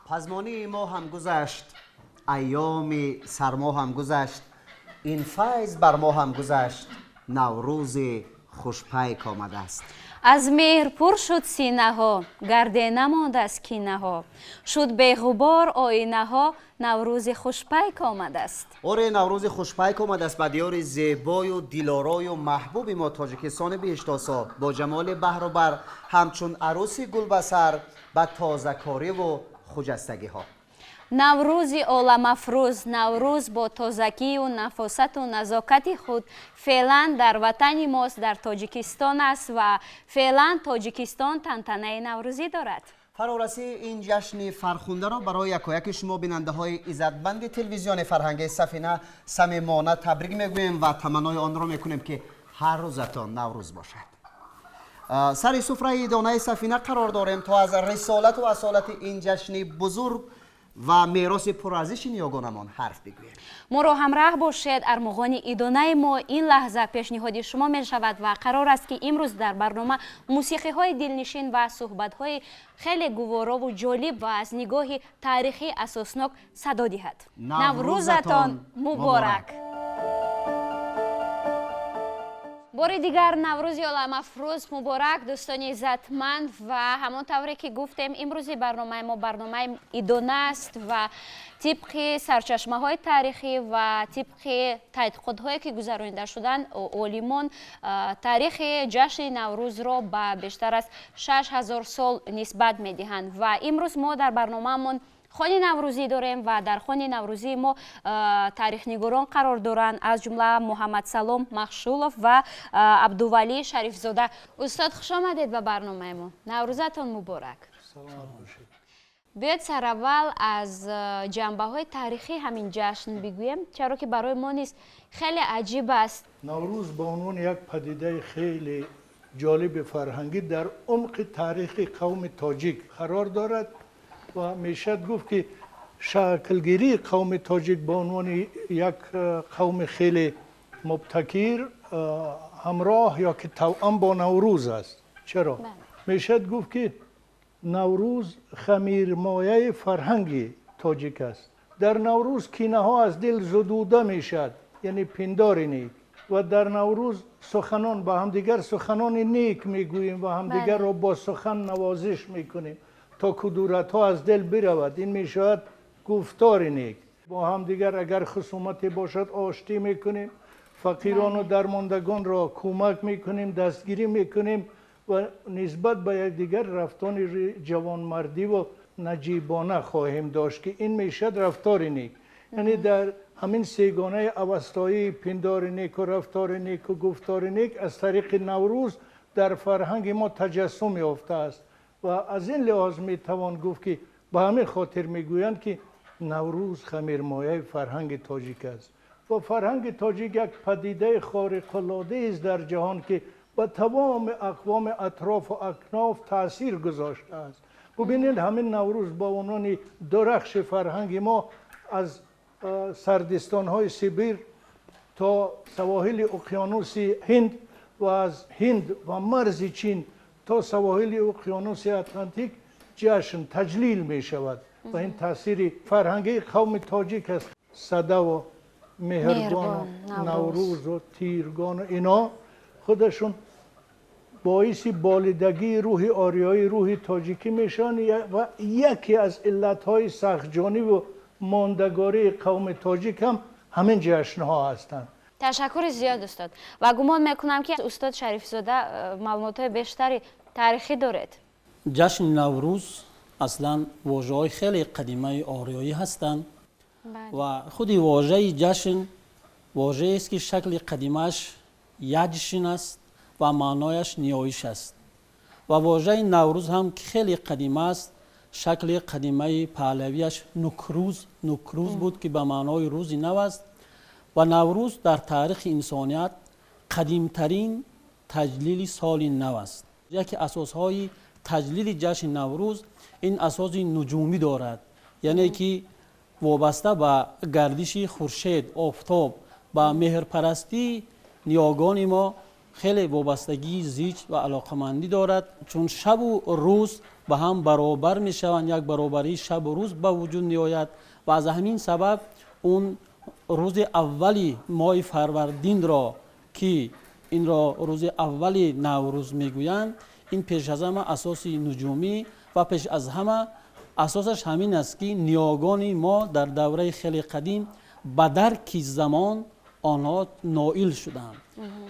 پزمانی ما هم گذشت، ایام سرما هم گذشت، این فیض بر ما هم گذشت، نوروز خوشپیک آمده است. از مهر پر شد سینه ها، گرده نماند از کینه ها، شد به غبار آینه ها، نوروز خوشپیک آمده است. آره، نوروز خوشپیک آمده است. به دیار زیبای و دلارای و محبوب ما تاجیکستان بهشتاسا با جمال بحر و بر، همچون عروسی گل بسر با تازه‌کاری و خجستگی ها. نوروز عالم افروز، نوروز با تازگی و نفاست و نزاکت خود فعلا در وطن ماست، در تاجیکستان است و فعلا تاجیکستان تنتنه نوروزی دارد. فرارسی این جشن فرخنده را برای یکایک شما بیننده های عزتمند تلویزیون فرهنگی سفینه صمیمانه تبریک میگوییم و تمنای آن را میکنیم که هر روزتان نوروز باشد. سر سفره دانه سفینه قرار داریم تا از رسالت و اصالت این جشن بزرگ و میراث پرارزش نیاگانمان حرف بگوییم. ما را همراه باشید. ارمغان ایدانه ما این لحظه پیشنهاد شما می شود و قرار است که امروز در برنامه موسیقی های دلنشین و صحبت های خیلی گوارا و جالب و از نگاه تاریخی اساسناک صدا دهد. نوروزتان مبارک. بار دیگر نوروز عالم افروز مبارک دوستان عزتمند و همانطوری که گفتیم امروز برنامه ما برنامه ایدانه است و طبق سرچشمه های تاریخی و طبق تحقیقات که گذرانده شدن عالمان تاریخ جشن نوروز را به بیشتر از 6000 سال نسبت میدهند و امروز ما در برنامه‌مون خانه نوروزی داریم و در خانه نوروزی ما تاریخ نگاران قرار دارند از جمله محمد سلام مخشولов و عبدولی شریف زاده. استاد خوش آمدید به برنامه ما. نوروزتان مبارک. سلام باشید. بیاید سر اول از جنبه های تاریخی همین جشن بگویم چرا که برای ما نیست خیلی عجیب است. نوروز به عنوان یک پدیده خیلی جالب فرهنگی در عمق تاریخ قوم تاجیک قرار دارد و میشد گفت که شکلگیری قوم تاجیک به عنوان یک قوم خیلی مبتکر همراه یا که توأم با نوروز است. چرا؟ میشد گفت که نوروز خمیرمایه فرهنگی تاجیک است. در نوروز کینه ها از دل زدوده میشد، یعنی پندار نیک، و در نوروز سخنان با همدیگر سخنان نیک میگوییم و همدیگر را با سخن نوازش میکنیم تا کدورت ها از دل برود. این میشود گفتار نیک. با هم دیگر اگر خصومتی باشد آشتی میکنیم، فقیران و درماندگان را کمک میکنیم، دستگیری میکنیم و نسبت به یکدیگر رفتار جوانمردی و نجیبانه خواهیم داشت که این میشد رفتار نیک. یعنی در همین سیگانه اوستایی پندار نیک و رفتار نیک و گفتار نیک از طریق نوروز در فرهنگ ما تجسم یافته است و از این لحاظ می توان گفت که به همین خاطر میگویند که نوروز خمیرمایه فرهنگ تاجیک است و فرهنگ تاجیک یک پدیده خارق العاده است در جهان که به تمام اقوام اطراف و اکناف تاثیر گذاشته است. ببینید همین نوروز با عنوان درخش فرهنگ ما از سردستان های سیبیر تا سواحل اقیانوس هند و از هند و مرز چین تا سواحل اقیانوس اتلانتیک جشن تجلیل می شود و این تاثیر فرهنگی قوم تاجیک است. صده و مهربان نوروز و تیرگان و اینا خودشون باعث بالدگی روح آریایی روح تاجیکی میشن و یکی از علتهای سختجانی و ماندگاری قوم تاجیک هم همین جشن ها هستند. تشکر زیاد استاد و گمان میکنم که استاد شریف زاده معلومات بیشتری تاریخی دارد. جشن نوروز اصلا واژه‌های خیلی قدیمی آریایی هستند و خود واژه جشن واژه‌ای است که شکل قدیمش یجشن است و معنایش نیایش است و واژه نوروز هم که خیلی قدیم است شکل قدیمی پهلویش نکروز بود که به معنای روز نو است و نوروز در تاریخ انسانیت قدیمترین تجلیل سال نو است. یکی اساسهای تجلیل جشن نوروز این اساس نجومی دارد، یعنی که وابسته به گردش خورشید آفتاب با مهرپرستی نیاگان ما خیلی وابستگی زیج و علاقمندی دارد، چون شب و روز به هم برابر می شوند، یک برابری شب و روز به وجود می آید و از همین سبب اون روز اولی ماه فروردین را که این را روز اولی نوروز می گویند، این پیش از همه اساس نجومی و پیش از همه اساسش همین است که نیاگان ما در دوره خیلی قدیم به درک زمان آنها نائل شدند.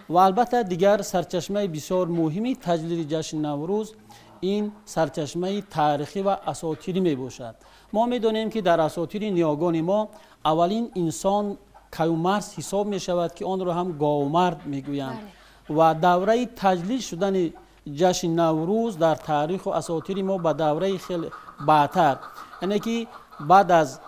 و البته دیگر سرچشمه بسیار مهمی تجلیل جشن نوروز این سرچشمه تاریخی و اساطیری می باشد. ما می دانیم که در اساطیر نیاگان ما اولین انسان کیومرث حساب می شود که آن را هم گاومرد می گویند و دوره تجلیل شدن جشن نوروز در تاریخ و اساطیر ما به دوره خیلی بعدتر، یعنی که بعد از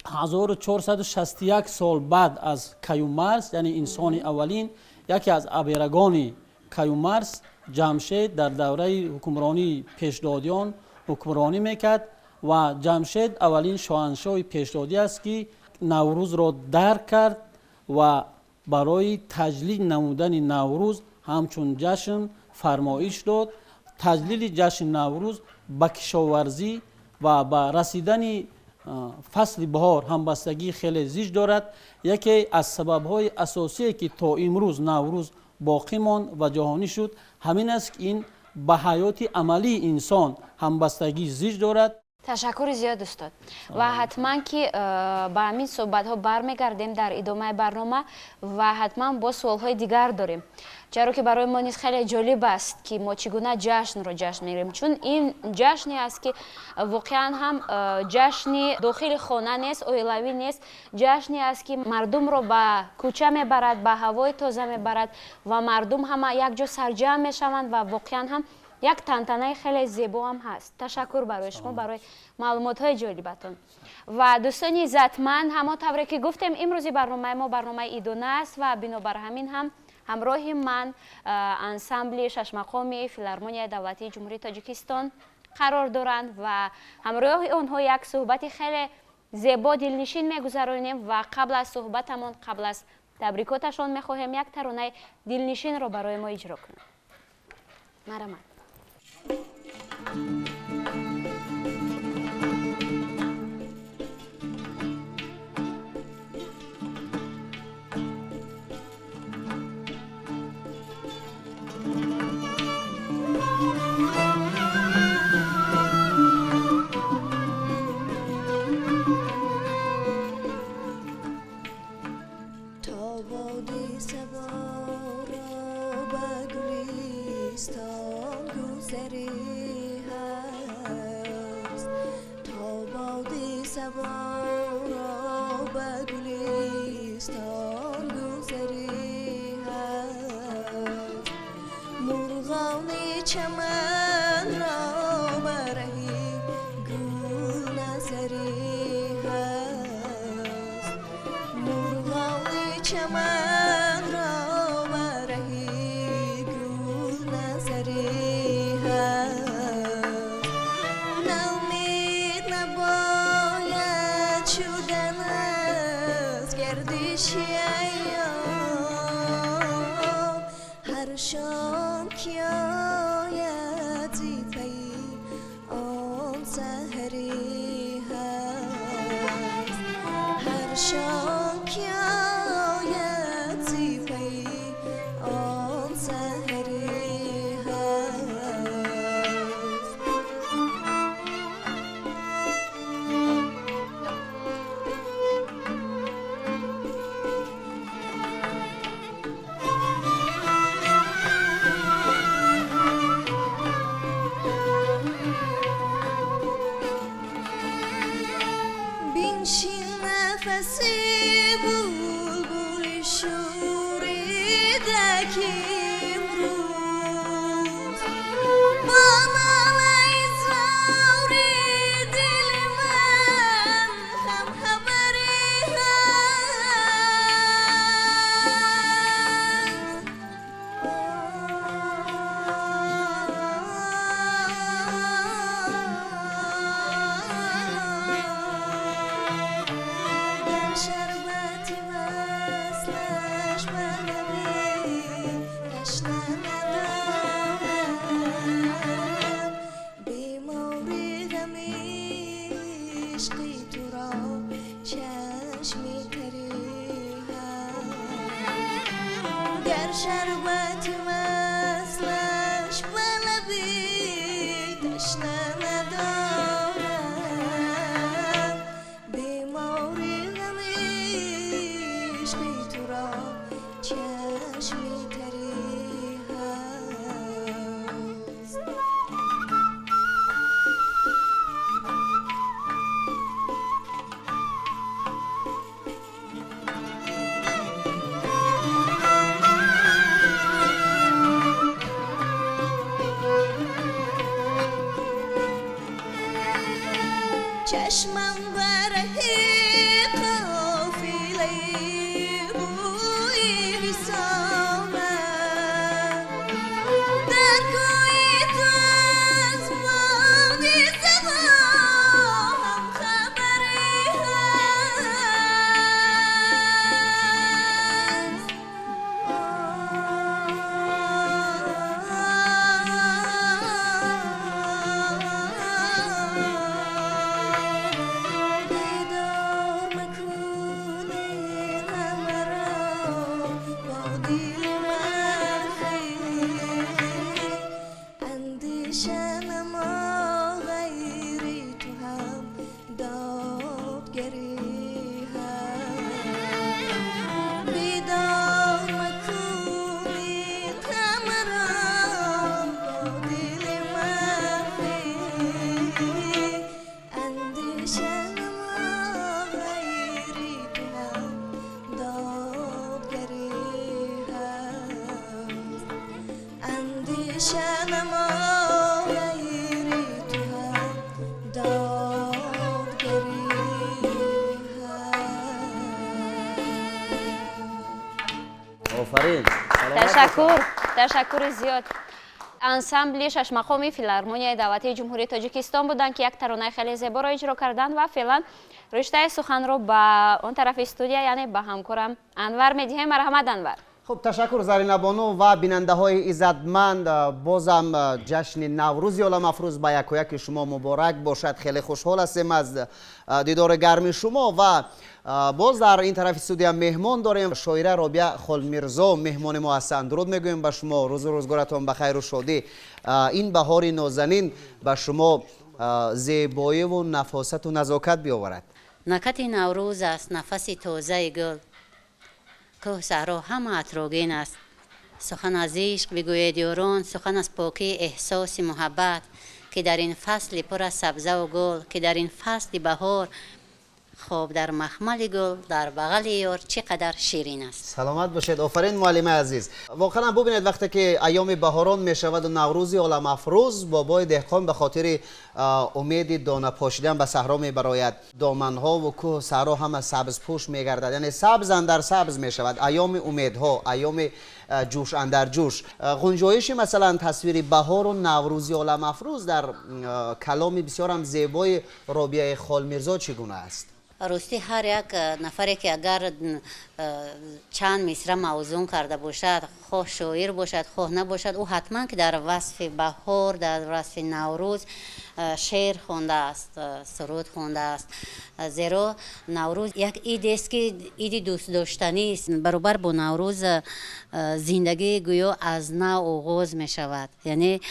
1461 سال بعد از کیومرث، یعنی انسان اولین، یکی از ابرگان کیومرث، جمشید، در دوره حکمرانی پیشدادیان حکمرانی میکرد و جمشید اولین شاهنشاه پیشدادی است که نوروز را درک کرد و برای تجلیل نمودن نوروز همچون جشن فرمایش داد. تجلیل جشن نوروز به کشاورزی و به رسیدن فصل بهار همبستگی خیلی زیج دارد. یکی از سبب‌های اساسی که تا امروز نوروز باقی ماند و جهانی شد همین است که این به حیات عملی انسان همبستگی زیج دارد. تشکر زیاد استاد و حتما که با همین صحبت ها برمیگردیم در ادامه برنامه و حتما با سوال های دیگر داریم، چرا که برای ما نیز خیلی جالب است که ما چگونه جشن را جشن میگیریم، چون این جشنی است که واقعا هم جشنی داخل خانه نیست، اویلوی نیست، جشنی است که مردم را به کوچه میبرد، به هوای تازه میبرد و مردم همه یک جا سرجمع میشوند و واقعا هم یک تنتنه خیلی زیبا هم هست. تشکر برای شما برای معلومات های جالبتون. و دوستان عزتمند، همانطور که گفتیم امروزی برنامه ما برنامه ایدونه است و بنابر همین هم همراه من انسامبل شش مقامی فیلارمونی دولتی جمهوری تاجیکستان قرار دارند و همراه آنها یک صحبت خیلی زیبا دلنشین میگذرانیم و قبل از صحبتمون، قبل از تبریکاتشان میخواهیم یک ترانه دلنشین را برای ما اجرا کنیم. مرحبا. چمن را برهی گل نظری هست، مرغان چمن را برهی گل نظری هست. نومید نباید شدن از گردش ایام، شربت وصلش بلبی تشنه ندارم بیماری غمیش بی تو را چشمی تری هست چشمم برهی قافله بوی وصالت در کوی تو از باد صبا هم خبری بیدار مکونین مرا با دل مخی اندیشه نما غیری تو هم دادگری هم بیدار مکونین مرا با دل مخی اندیشه نما غیری تو هم دادگری هست اندیشه نما غیری تو هم دادگری هست آفرین. تشکر زیاد. انسامبلی شش مقامی فیلارمونیای دولتی جمهوری تاجیکستان بودند که یک ترانه خیلی زیبا را اجرا کردند و فعلا رشته سخن رو به اون طرف استودیو یعنی به همکارم انور میدیم. مرحمت انور. خب تشکر زرینه بانو و بیننده های عزتمند. بازم جشن نوروز عالم افروز به یک و یک شما مبارک باشد. خیلی خوشحال هستیم از دیدار گرمی شما و باز در این طرف استودیو مهمان داریم شاعره رابعه خالمیرزا مهمان ما هستند. درود میگویم به شما. روز و روزگارتان بخیر و شادی. این بهار نازنین به شما زیبایی و نفاست و نزاکت بیاورد. نکت نوروز است، نفس تازه گل، کوه صحرا همه اطراگین است. سخن از عشق بگوید یاران، سخن از پاکی احساس محبت که در این فصل پر از سبزه و گل، که در این فصل بهار خواب در مخمل گل در بغل یار چقدر شیرین است. سلامت باشید. آفرین معلم عزیز. واقعا ببینید وقتی که ایام بهاران می شود و نوروز عالم افروز بابای دهقان به خاطر امید دانه پاشیدن به صحرا می براید. دامنها و کوه صحرا همه سبز پوش می گردد، یعنی سبز اندر سبز می شود. ایام امیدها، ایام جوش اندر جوش. غنجایش مثلا تصویر بهار و نوروز عالم افروز در کلام بسیار هم زیبای رابعه خالمیرزا چگونه است؟ راستی هر یک نفری که اگر چند مصرع موزون کرده باشد، خواه شاعر باشد خواه نباشد، او حتما که در وصف بهار، در وصف نوروز شعر خونده است، سرود خونده است. زیرا نوروز یک عید است که عید دوست داشتنی است. برابر با نوروز زندگی گویا از نو آغاز می شود، یعنی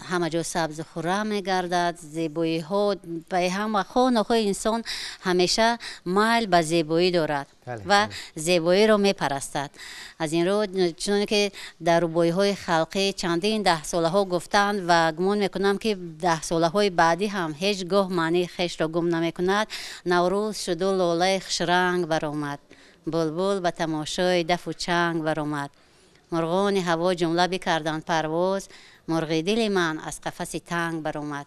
همه جا سبز خورم می گردد، زیبایی ها به همه خانه های انسان همیشه میل به زیبایی دارد و زیبایی را می پرستد. از این رو چون که در روبایی های خلقی چندین 10 ساله ها گفتند و گمان میکنم که 10 ساله های بعدی هم هیچگاه معنی خیش را گم نمی کند. نوروز شد و لاله خوشرنگ برآمد، بلبل به تماشای دف و چنگ برآمد. مرغان هوا جمله بکردند پرواز، مرغ دل من از قفس تنگ برآمد.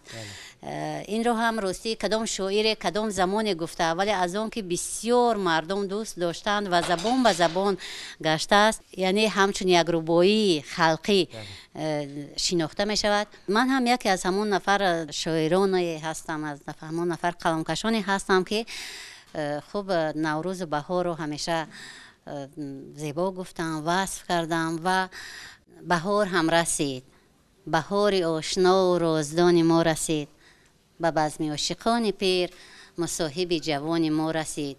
این رو هم راستی کدام شاعر کدام زمان گفته، ولی از اون که بسیار مردم دوست داشتند و زبان به زبان گشته است، یعنی همچون یک ربایی خلقی شناخته می شود. من هم یکی از همون نفر شاعرانی هستم، از همون نفر قلمکشانی هستم که خوب نوروز و بهار رو همیشه زیبا گفتم، وصف کردم و بهار هم رسید. بهار آشنا و رازدان ما رسید، به بزم عاشقان پیر مصاحب جوان ما رسید.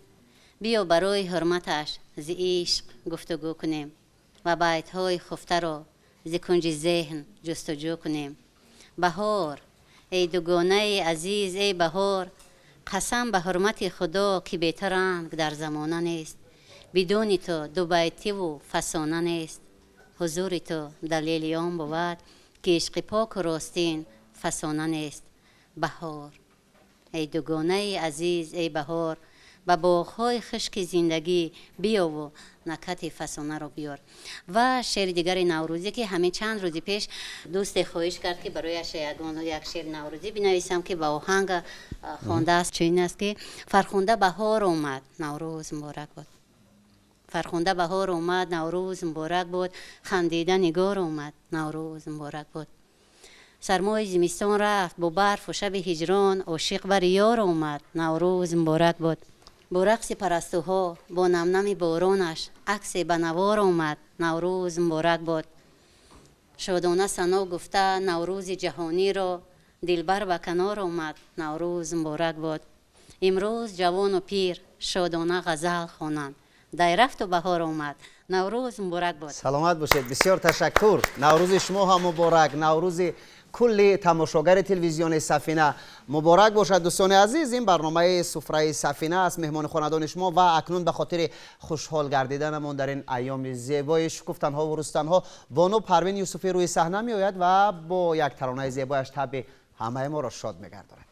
بیا برای حرمتش ز عشق گفتگو کنیم و بیت‌های خفته را ز کنج ذهن جستجو کنیم. بهار ای دوگانه عزیز، ای بهار، قسم به حرمت خدا که بهتر رنگ در زمانه نیست. بدون تو دو بیتی و فسانه نیست. حضور تو دلیل آن بود که عشق پاک و راستین فسانه نیست. بهار ای دوگانه عزیز، ای بهار، به باغ‌های خشک زندگی بیا و نکت فسانه رو بیار. و شعر دیگر نوروزی که همین چند روز پیش دوست خواهش کرد که برایش یک شعر نوروزی بنویسم که با آهنگ خوانده است. چنین است که فرخنده بهار اومد، نوروز مبارک بود. فرخنده بهار اومد، نوروز مبارک بود. خندیده نگار اومد، نوروز مبارک بود. سرمای زمستان رفت با برف و شب هجران، عاشق بر یار اومد، نوروز مبارک بود. با رقص پرستوها با نم بارانش عکس بنوار اومد، نوروز مبارک بود. شادانه ثنا گفته نوروز جهانی را، دلبر به کنار اومد، نوروز مبارک بود. امروز جوان و پیر شادانه غزل خوانند، دی رفت و بهار اومد، نوروز مبارک بود. سلامت باشید. بسیار تشکر. نوروز شما هم مبارک. نوروز کل تماشاگر تلویزیون سفینه مبارک باشد. دوستان عزیز، این برنامه سفرای سفینه است. مهمان خاندان شما و اکنون به خاطر خوشحال گردیدنمون در این ایام زیبای شکفتنها و رستنها، بانو پروین یوسفی روی صحنه می آید و با یک ترانه زیبایش طبع همه ما را شاد می‌گرداند.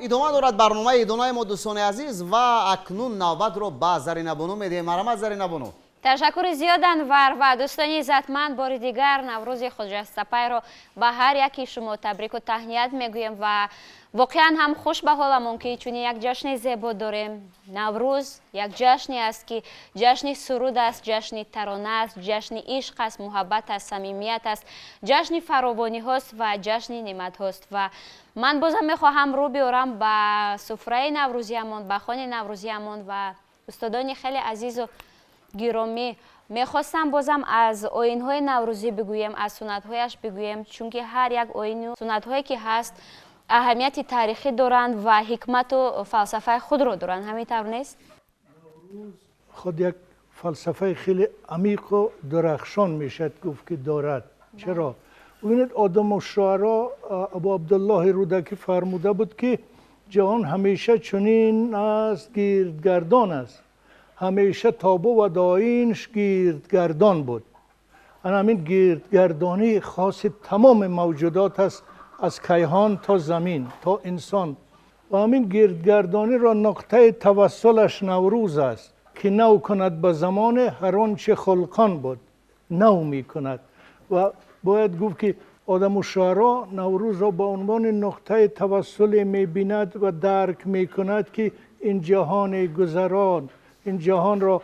ادامه دارد برنامه ایدونای ما دوستان عزیز و اکنون نوبت رو به زرینبانو میدیم. مرحمت زرینبانو. تشکر زیاد انور و دوستان عزتمند، بار دیگر نوروز خجسته رو به هر یکی شما تبریک و تهنیت میگویم و واقعا هم خوش به حالمون که چون یک جشن زیبا داریم. نوروز یک جشنی است که جشن سرود است، جشن ترانه است، جشن عشق است، محبت است، صمیمیت است، جشن فراوانی هاست و جشن نعمت هاست. و من بازم میخواهم رو بیارم به سفره نوروزیمون، به خانه نوروزیمون و استادان خیلی عزیز و گرامی. میخواستم بازم از آیین‌های نوروزی بگویم، از سنت‌هایش بگویم، چون که هر یک آیین و سنت‌هایی که هست اهمیت تاریخی دارند و حکمت و فلسفه خود را دارند. همینطور نیست؟ خود یک فلسفه خیلی عمیق و درخشان میشد گفت که دارد. چرا؟ ببینید آدم و شعرا ابو عبدالله رودکی فرموده بود که جهان همیشه چنین است، گردگردان است، همیشه تابو و داینش گردگردان بود. همین گردگردانی خاص تمام موجودات است، از کیهان تا زمین تا انسان. و همین گردگردانی را نقطه توسلش نوروز است که نو کند به زمان هر آنچه خلقان بود، نو می کند. و باید گفت که آدم و شعرا نوروز را به عنوان نقطه توسل می بیند و درک می کند که این جهان گذران، این جهان را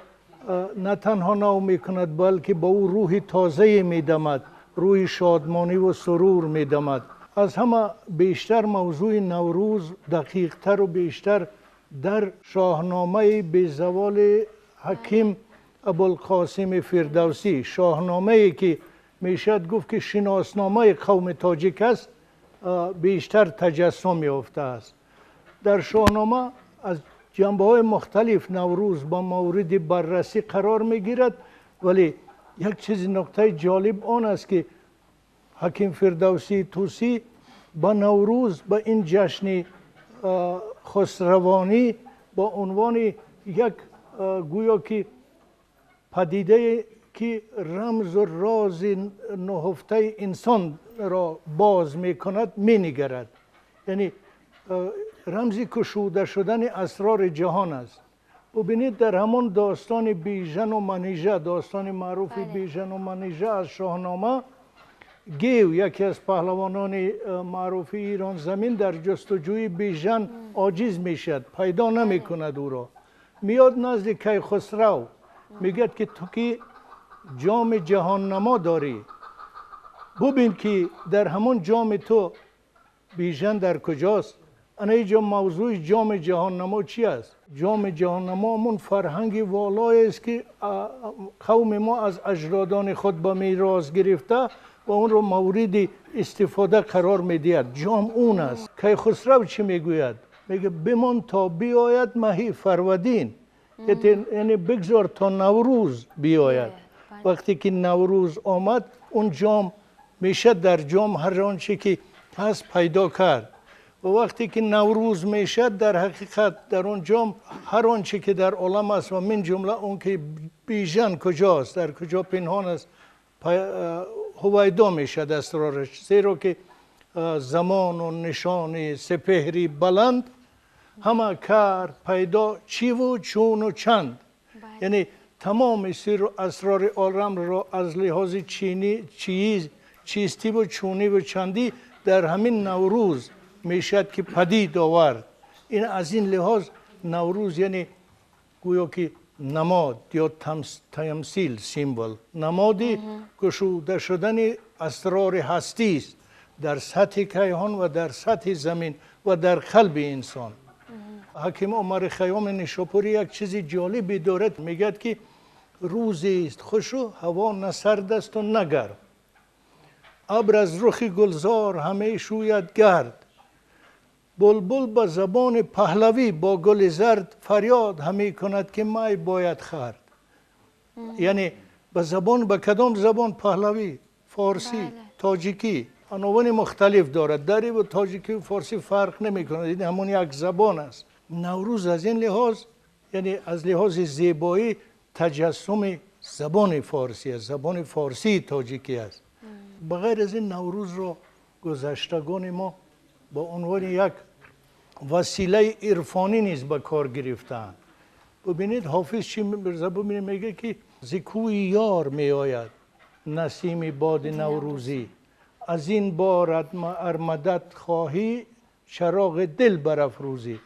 نه تنها نو می کند بلکه با او روح تازه می دمد، روح شادمانی و سرور می دمد. از همه بیشتر موضوع نوروز دقیقتر و بیشتر در شاهنامه به زوال حکیم ابوالقاسم فردوسی، شاهنامه‌ای که میشد گفت که شناسنامه قوم تاجیک است، بیشتر تجسم یافته است. در شاهنامه از جنبه‌های مختلف نوروز با مورد بررسی قرار میگیرد، ولی یک چیز نکته جالب آن است که حکیم فردوسی توسی با نوروز، با این جشن خسروانی با عنوان یک گویا که پدیده که رمز و راز نهفته انسان را باز می کند می نگرد. یعنی رمزی کشوده شدن اسرار جهان است. ببینید در همون داستان بیژن و منیژه، داستان معروف بیژن و منیژه از شاهنامه، گیو یکی از پهلوانان معروف ایران زمین در جستجوی بیژن عاجز میشد، پیدا نمی کند او را. میاد نزد کیخسرو، میگه که تو که جام جهان نما داری، ببین که در همون جام تو بیژن در کجاست. انا اینجا موضوع جام جهان نما چی است؟ جام جهان نما همون فرهنگ والای است که قوم ما از اجدادان خود به میراث گرفته و اون رو مورد استفاده قرار میدهد. جام اون است. کیخسرو چی میگوید؟ میگه بمان تا بیاید ماهی فرودین، یعنی بگذار تا نوروز بیاید. وقتی که نوروز آمد اون جام میشه در جام هر آنچه که هست پیدا کرد. و وقتی که نوروز میشه در حقیقت در اون جام هر آنچه که در عالم است و من جمله اون که بیژن کجاست، در کجا پنهان است، هویدا میشد اسرارش. زیرا که زمان و نشان سپهری بلند همه کار پیدا چی و چون و چند. یعنی تمام سر و اسرار عالم را از لحاظ چیستی و چونی و چندی در همین نوروز میشد که پدید آورد. این از این لحاظ نوروز یعنی گویا که نماد یا تمثیل، سیمبل، نمادی گشوده شدن اسرار هستی است در سطح کیهان و در سطح زمین و در قلب انسان. حکیم عمر خیام نیشاپوری یک چیزی جالبی دارد، میگه که روزی است خوش و هوا نه سرد است و نه گرم، ابر از رخ گلزار همه شوید گرد، بلبل با زبان پهلوی با گل زرد فریاد همی کند که می باید خورد. یعنی به زبان، به کدام زبان؟ پهلوی، فارسی، تاجیکی، عناوین مختلف دارد. دری و تاجیکی و فارسی فرق نمی کند، این همون یک زبان است. نوروز از این لحاظ یعنی از لحاظ زیبایی تجسم زبان فارسی است، زبان فارسی تاجیکی است. بغیر از این نوروز را گذشتگان ما با عنوان یک وسیله عرفانی نیز به کار گرفتند. ببینید حافظ چی ببینید میگه که زکوی یار می آید نسیم باد نوروزی، از این بار ارمدت خواهی چراغ دل برافروزی.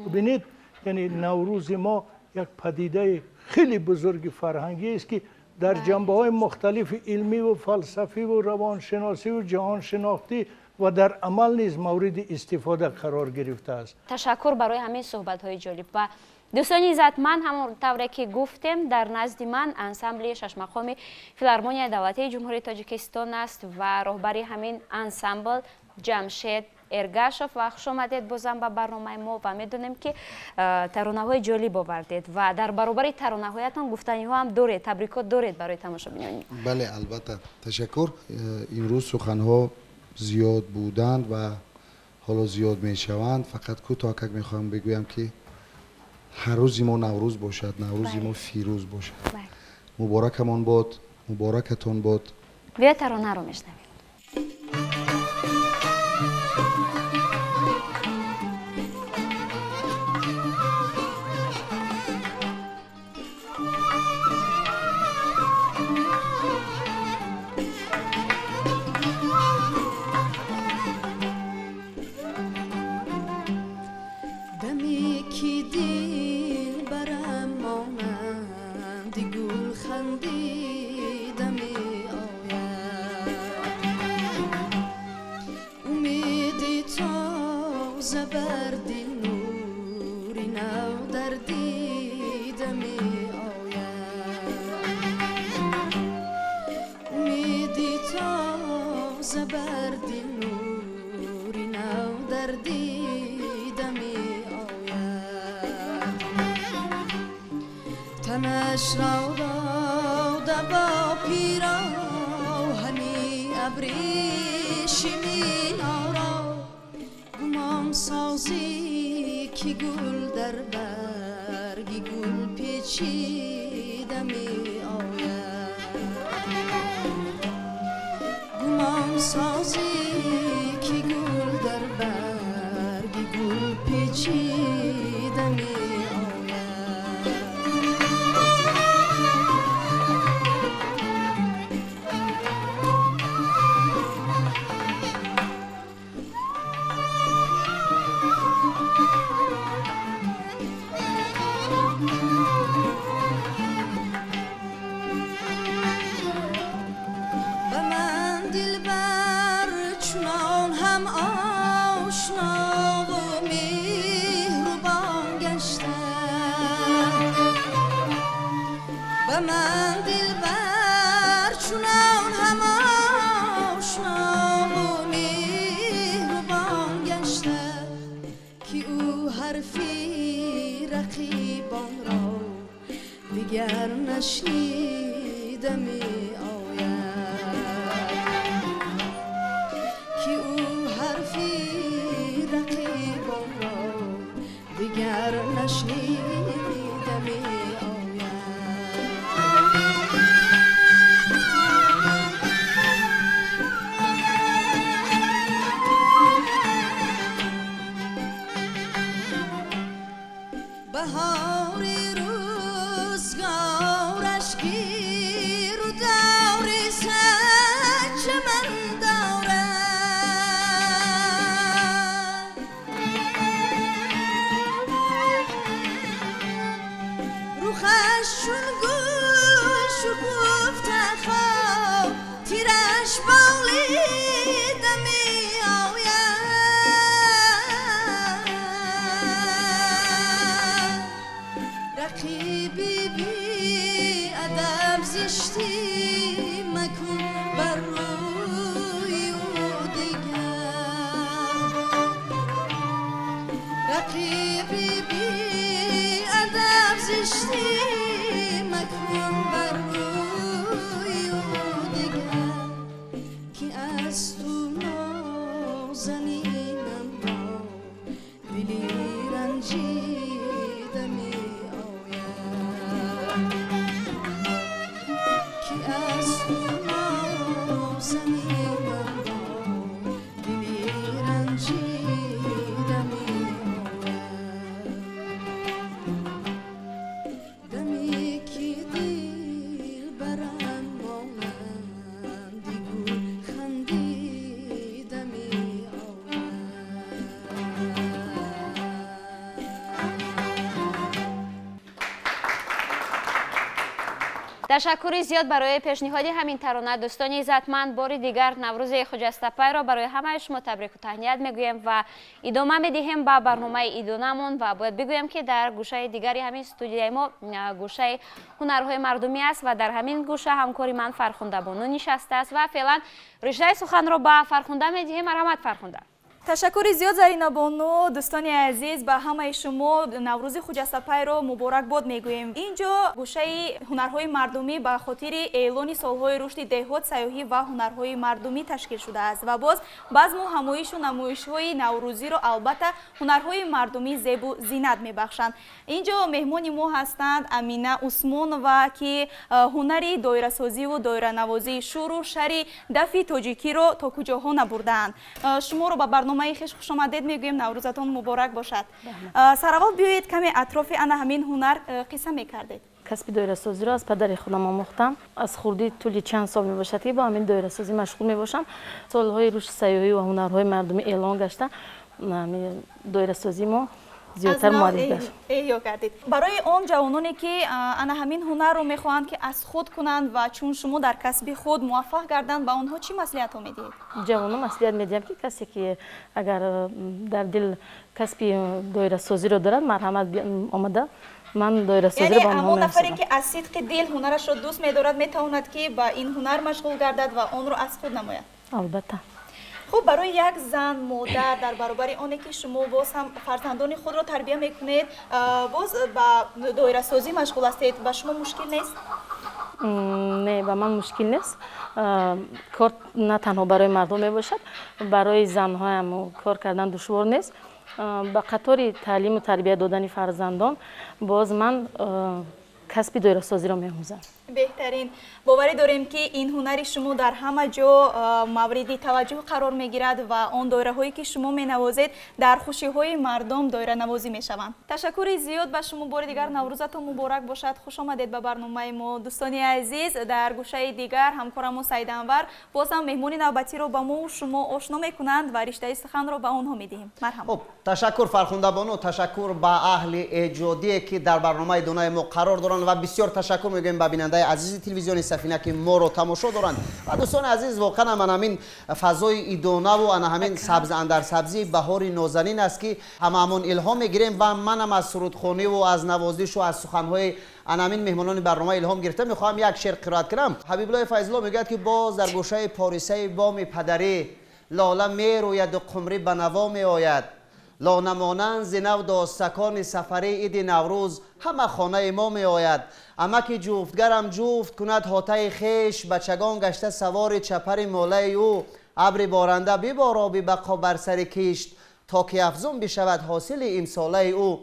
ببینید یعنی نوروز ما یک پدیده خیلی بزرگ فرهنگی است که در جنبه های مختلف علمی و فلسفی و روانشناسی و جهان شناختی و در عمل نیز مورد استفاده قرار گرفته است. تشکر برای همین صحبت های جالب. و دوستان عزتمند، همون طوری که گفتم در نزد من انسامبل شش مقامی فیلارمونیای دولتی جمهوری تاجیکستان است و راهبری همین انسامبل جمشید ارگاشов و خوش آمدید بازم به برنامه ما و میدونیم که ترانه‌های جالب آوردید و در برابر ترانه‌هایتان گفتنی‌ها هم دارید، تبریکات دارید برای تماشاگران. بله البته تشکر. امروز سخن‌ها زیاد بودند و حالا زیاد میشوند، فقط کوتاه میخوام بگویم که هر روز ما نوروز باشد، نوروز ما فیروز باشد. مبارکمان باد، مبارکتون باد. بیا ترانه رو میشنویم. ташаккури зиёд барои пешниҳоди ҳамин тарона. дӯстони иззатманд, бори дигар наврӯзи хуҷастапайро барои ҳамаи шумо табрику таҳният мегӯем ва идома медиҳем ба барномаи идонамон. ва бояд бигӯям ки дар гӯшаи дигари ҳамин студияи мо гӯшаи ҳунарҳои мардумӣ аст ва дар ҳамин гӯша ҳамкори ман Фархунда Бону нишастааст ва феълан ришаи суханро ба Фархунда медиҳем. марҳамат Фархунда. ташаккури зиёд Зарина Бону. дӯстони азиз, ба ҳамаи шумо наврӯзи хуҷастапайро муборакбод мегӯем. инҷо гӯшаи ҳунарҳои мардумӣ ба хотири эълони солҳои рушди деҳот, сайёҳӣ ва ҳунарҳои мардумӣ ташкил шудааст ва боз базму ҳамоишу намоишҳои наврӯзиро албатта ҳунарҳои мардумӣ зебу зинат мебахшанд. инҷо меҳмони мо ҳастанд Амина Усмонова, ки ҳунари доирасозиву доиранавозии шӯру шари дафи тоҷикиро то куҷоҳо набурдаанд. шуморо ба барномаи хиш хушомадед мегӯем. наврӯзатон муборак бошад. сараввал биёед каме атрофи ана ҳамин ҳунар қисса мекардед. касби доирасозиро аз падари худам омӯхтам. аз хурдӣ тӯли чанд сол мебошад ки бо ҳамин доирасозӣ машғул мебошам. солҳои рушди сайёҳӣ ва ҳунарҳои мардумӣ эълон гашта доирасозӣ мо зиёдтар муарриф гашт. эҳё кардед. барои он ҷавононе ки ана ҳамин ҳунарро мехоҳанд ки аз худ кунанд ва чун шумо дар касби худ муваффақ гарданд, ба онҳо чӣ маслиҳатҳо медиҳед? ҷавоно маслиҳат медиҳам ки касе ки агар дар дил касби доирасозиро дорад, марҳамат омада ман доирасозиро ба онҳо ҳамон нафаре ки аз сидқи дил ҳунарашро дӯст медорад, метавонад ки ба ин ҳунар машғул гардад ва онро аз худ намояд. албатта. хуб, барои як зан модар дар баробари оне ки шумо боз ҳам фарзандони худро тарбия мекунед, боз ба доирасозӣ машғул ҳастед, ба шумо мушкил нест? не, ба ман мушкил нест. кор на танҳо барои мардум мебошад, барои занҳо ҳам кор кардан душвор нест. ба қатори таълиму тарбия додани фарзандон боз ман касби доирасозиро меомӯзам. беҳтарин. боварӣ дорем ки ин ҳунари шумо дар ҳама ҷо мавриди таваҷҷӯҳ қарор мегирад ва он доираҳое ки шумо менавозед дар хушиҳои мардум доиранавозӣ мешаванд. ташаккури зиёд ба шумо. бори дигар наврӯзатон муборак бошад. хуш омадед ба барномаи мо. дӯстони азиз, дар гӯшаи дигар ҳамкорамон Саиданвар бозам меҳмони навбатиро ба мо шумо ошно мекунанд ва риштаи суханро ба онҳо медиҳем. марҳамат. ташаккур Фархунда Бону, ташаккур ба аҳли эҷодие ки дар барномаи донаи мо қарор доранд ва бисёр ташаккур мегӯем ба бинандаи азизи телевизиони Сафина ки моро тамошо доранд. ва дӯстони азиз, воқеан ана ҳамин фазои идонаву ана ҳамин сабз андар сабзи баҳори нозанин аст ки ҳамаамон илҳом мегирем ва манам аз сурудхониву аз навозишу аз суханҳои ана ҳамин меҳмонони барнома илҳом гирифта мехоҳам як шеър қироат кунам. ҳабибуллои файзулло мегӯяд ки боз дар гӯшаи порисаи боми падарӣ лола мерӯяду қумрӣ ба наво меояд. лонамонанд зинав достакони сафарӣ иди наврӯз ҳама хонаи мо меояд. амаки ҷуфтгарам ҷуфт кунад ҳотаи хеш, бачагон гашта савори чапари молаи ӯ. абри боранда бибороби бақо бар сари кишт, то ки афзун бишавад ҳосили имсолаи ӯ.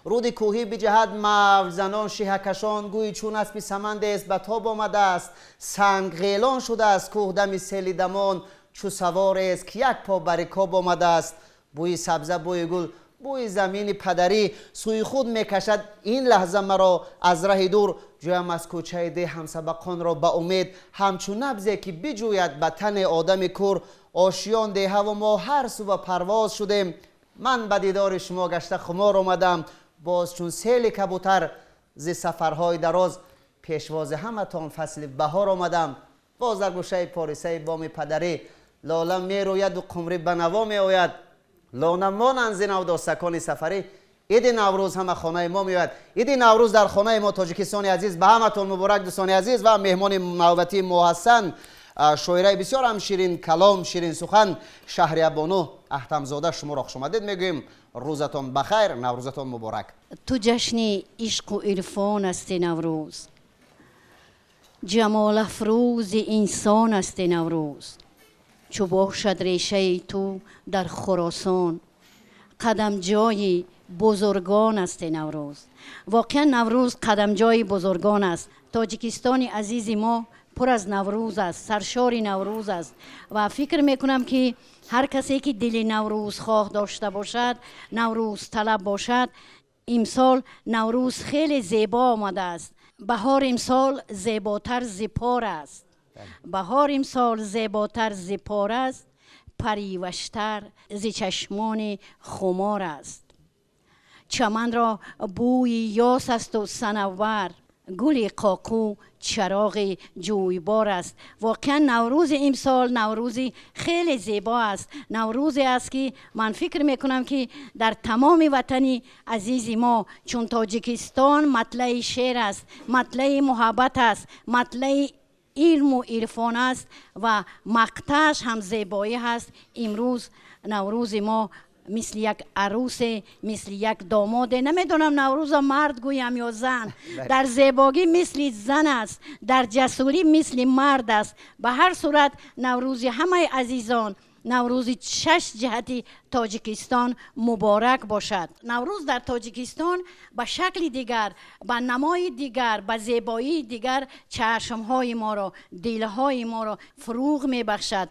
руди кӯҳӣ биҷаҳад мавзанон шиҳакашон, гӯи чун аспи самандест ба тоб омадааст. сангғелон шудааст кӯҳ дами сели дамон, чу саворест ки як по ба рикоб омадааст. бӯи сабза, бӯи гул, бӯи замини падарӣ сӯи худ мекашад ин лаҳза маро аз раҳи дур. ҷӯям аз кӯчаи деҳ ҳамсабақонро ба умед, ҳамчун набзе ки биҷӯяд ба тани одами кур. ошиён деҳаву мо ҳар су ба парвоз шудем. ман ба дидори шумо гашта хумор омадам. боз чун сели кабутар зи сафарҳои дароз, пешвози ҳаматон фасли баҳор омадам. боз дар гӯшаи порисаи боми падарӣ лола мерӯяду қумрӣ ба наво меояд. лонамонанд зинав достакони сафарӣ иди наврӯз ҳама хонаи мо меояд. иди наврӯз дар хонаи мо тоҷикистони азиз. ба ҳаматон муборак дӯстони азиз. ва меҳмони навбатии мо ҳастанд шоираи бисёр ҳам ширин калом, ширин сухан Шаҳрия Бону Аҳтамзода. шуморо хушомадед мегӯем. рӯзатон бахайр, наврӯзатон муборак. ту ҷашни ишқу ирфон асти наврӯз, ҷамолафрӯзи инсон асти наврӯз. чу бошад решаи ту дар Хӯросон, қадамҷои бузургон асти наврӯз. воқеан наврӯз қадамҷои бузургон аст. тоҷикистони азизи мо пур аз наврӯз аст, саршори наврӯз аст ва фикр мекунам ки ҳар касе ки дили наврӯзхоҳ дошта бошад, наврӯзталаб бошад, имсол наврӯз хеле зебо омадааст. баҳор имсол зеботар зи пор аст. баҳор имсол зеботар зи пор аст, париваштар зи чашмони хумор аст. чаманро бӯи ёс асту санаввар, گل قاقو چراغ جویبار است. واقعا نوروز امسال نوروزی خیلی زیبا است. نوروزی است که من فکر میکنم که در تمام وطن عزیز ما چون تاجیکستان مطلع شعر است، مطلع محبت است، مطلع علم و عرفان است و مقطعش هم زیبایی هست. امروز نوروز ما مثل یک عروس، مثل یک داماده، نمیدونم نوروز مرد گویم یا زن، در زیبایی مثل زن است، در جسوری مثل مرد است. به هر صورت نوروز همه عزیزان، نوروز 6 جهت تاجیکستان مبارک باشد. نوروز در تاجیکستان به شکل دیگر، به نمای دیگر، به زیبایی دیگر چشمهای ما را، دلهای ما را فروغ می بخشد.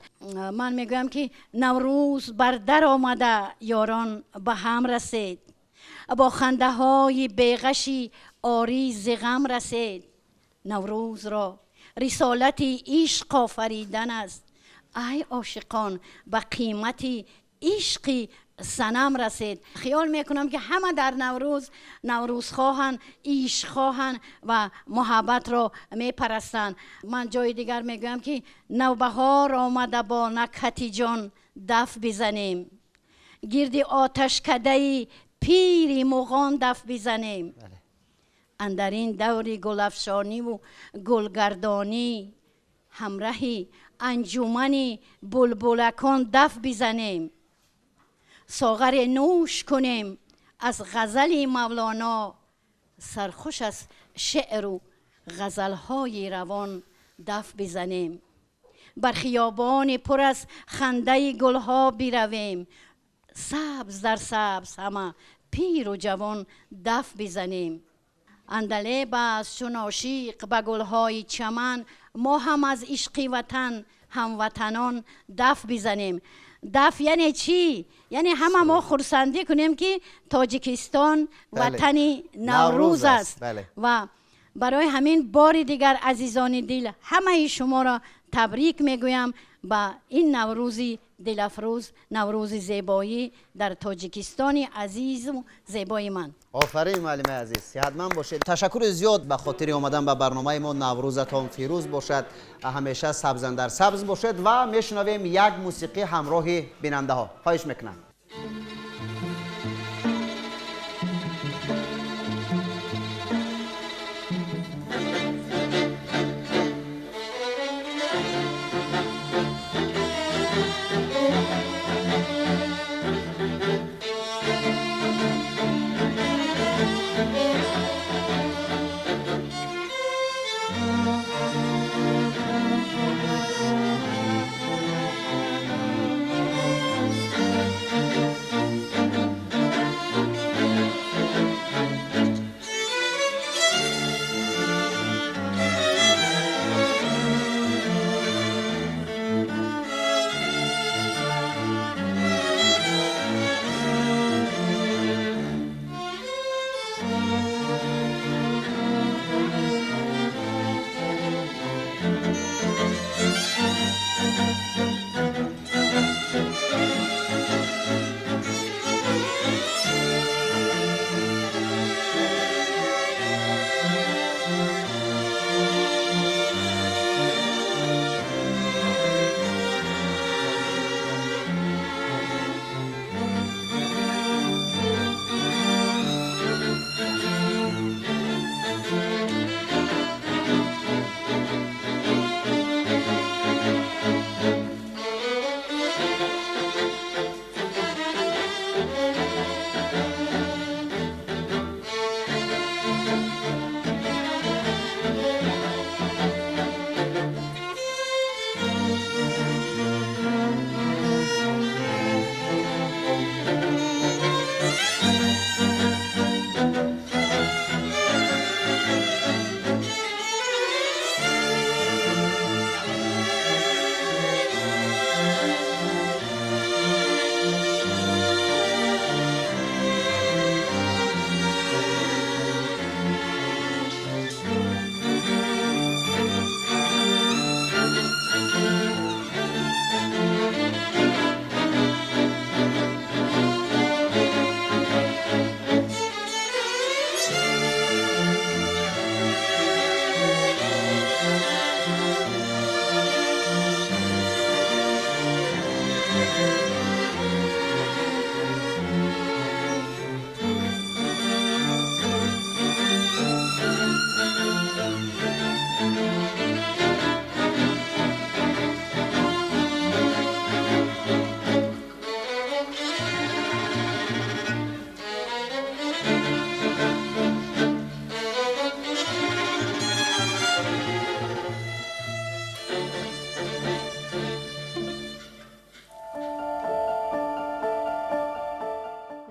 من میگویم که نوروز بر در آمده یاران به هم رسید، با خنده های بیغشی آری ز غم رسید. نوروز را رسالت عشق آفریدن است، ای عاشقان به قیمتی عشقی صنم رسید. خیال میکنم که همه در نوروز خواهن، عشق خواهن و محبت را میپرستند. من جای دیگر میگویم که نوبهار آمده با نکهت جان دف بزنیم، گرد آتش کده پیری مغان دف بزنیم. اندر این دور گلافشانی و گلگردانی همراهی انجمنی بلبلکان دف بزنیم، ساغر نوش کنیم از غزل مولانا، سرخوش از شعر و غزلهای روان دف بزنیم. بر خیابان پر از خنده گلها برویم، سبز در سبز همه پیر و جوان دف بزنیم. اندلیب است چون عاشق به گلهای چمن، ما هم از عشق وطن هموطنان دف بزنیم. دف یعنی چی؟ یعنی همه ما خرسندی کنیم که تاجیکستان وطن نوروز است. و برای همین بار دیگر عزیزان دل همه شما را تبریک میگویم با این نوروزی دلافروز، نوروز زیبایی در تاجیکستان عزیز و زیبای من. آفرین معلم عزیز، صحتمند باشید. تشکر زیاد به خاطر آمدن به برنامه ما. نوروزتان فیروز باشد، همیشه سبز در سبز باشد و میشنویم یک موسیقی همراه بیننده ها. خواهش میکنم.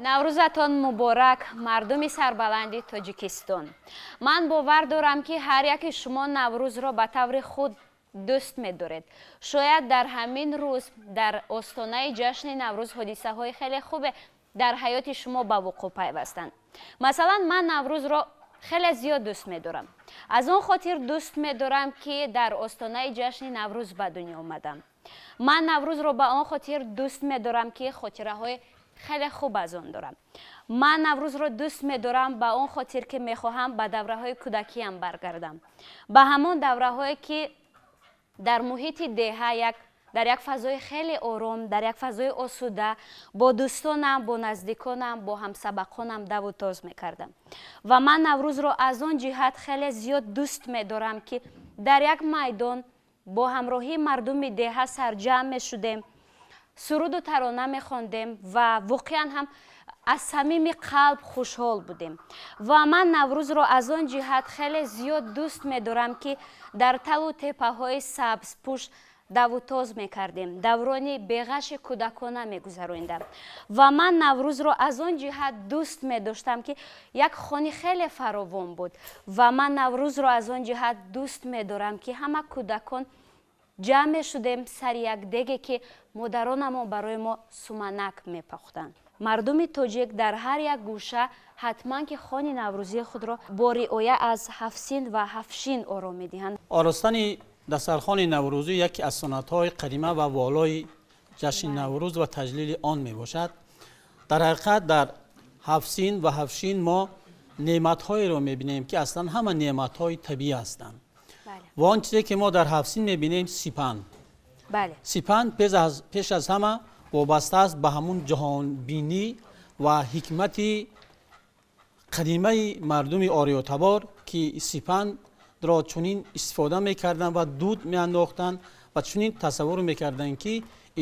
наврӯзатон муборак, мардуми сарбаланди тоҷикистон. Ман бовар дорам ки ҳар яки шумо наврӯзро ба таври худ дӯст медоред. Шояд дар ҳамин рӯз дар остонаи ҷашни наврӯз ҳодисаҳои хеле хубе дар ҳаёти шумо ба вуқӯъ пайвастанд. Масалан, ман наврӯзро хеле зиёд дӯст медорам. Аз он хотир дӯст медорам ки дар остонаи ҷашни наврӯз ба дунё омадам. ман наврӯзро ба он хотир дӯст медорам ки хотираҳои хеле хуб аз он дорам. ман наврӯзро дӯст медорам ба он хотир ки мехоҳам ба давраҳои кӯдакиам баргардам, ба ҳамон давраҳое ки дар муҳити деҳа дар як фазои хеле ором, дар як фазои осуда бо дӯстонам, бо наздиконам, бо ҳамсабақонам даву тоз мекардам. ва ман наврӯзро аз он ҷиҳат хеле зиёд дӯст медорам ки дар як майдон бо ҳамроҳии мардуми деҳа сарҷамъ мешудем, суруду тарона мехондем ва воқеан ҳам аз самими қалб хушҳол будем. ва ман наврӯзро аз он ҷиҳат хеле зиёд дӯст медорам ки дар талу теппаҳои сабзпӯш давутоз мекардем, даврони беғаши кӯдакона мегузарониндам. ва ман наврӯзро аз он ҷиҳат дӯст медоштам ки як хони хеле фаровон буд. ва ман наврӯзро аз он ҷиҳат дӯст медорам ки ҳама кӯдакон ҷамъ мешудем сари як деге ки модаронамон барои мо суманак мепухтанд. мардуми тоҷик дар ҳар як гӯша ҳатман ки хони наврӯзии худро бо риоя аз ҳафсин ва ҳафшин ором медиҳанд. оростани дастархони наврӯзӣ яке аз суннатҳои қадима ва волои ҷашни наврӯз ва таҷлили он мебошад. дар ҳақиқат дар ҳафсин ва ҳафшин мо неъматҳоеро мебинем ки аслан ҳама неъматҳои табиӣ ҳастанд. ва он чизе ки мо дар ҳафсин мебинем сипанд. сипанд пеш аз ҳама вобаста аст ба ҳамун ҷаҳонбинӣ ва ҳикмати қадимаи мардуми ориётабор ки сипандро чунин истифода мекарданд ва дуд меандохтанд ва чунин тасаввур мекарданд ки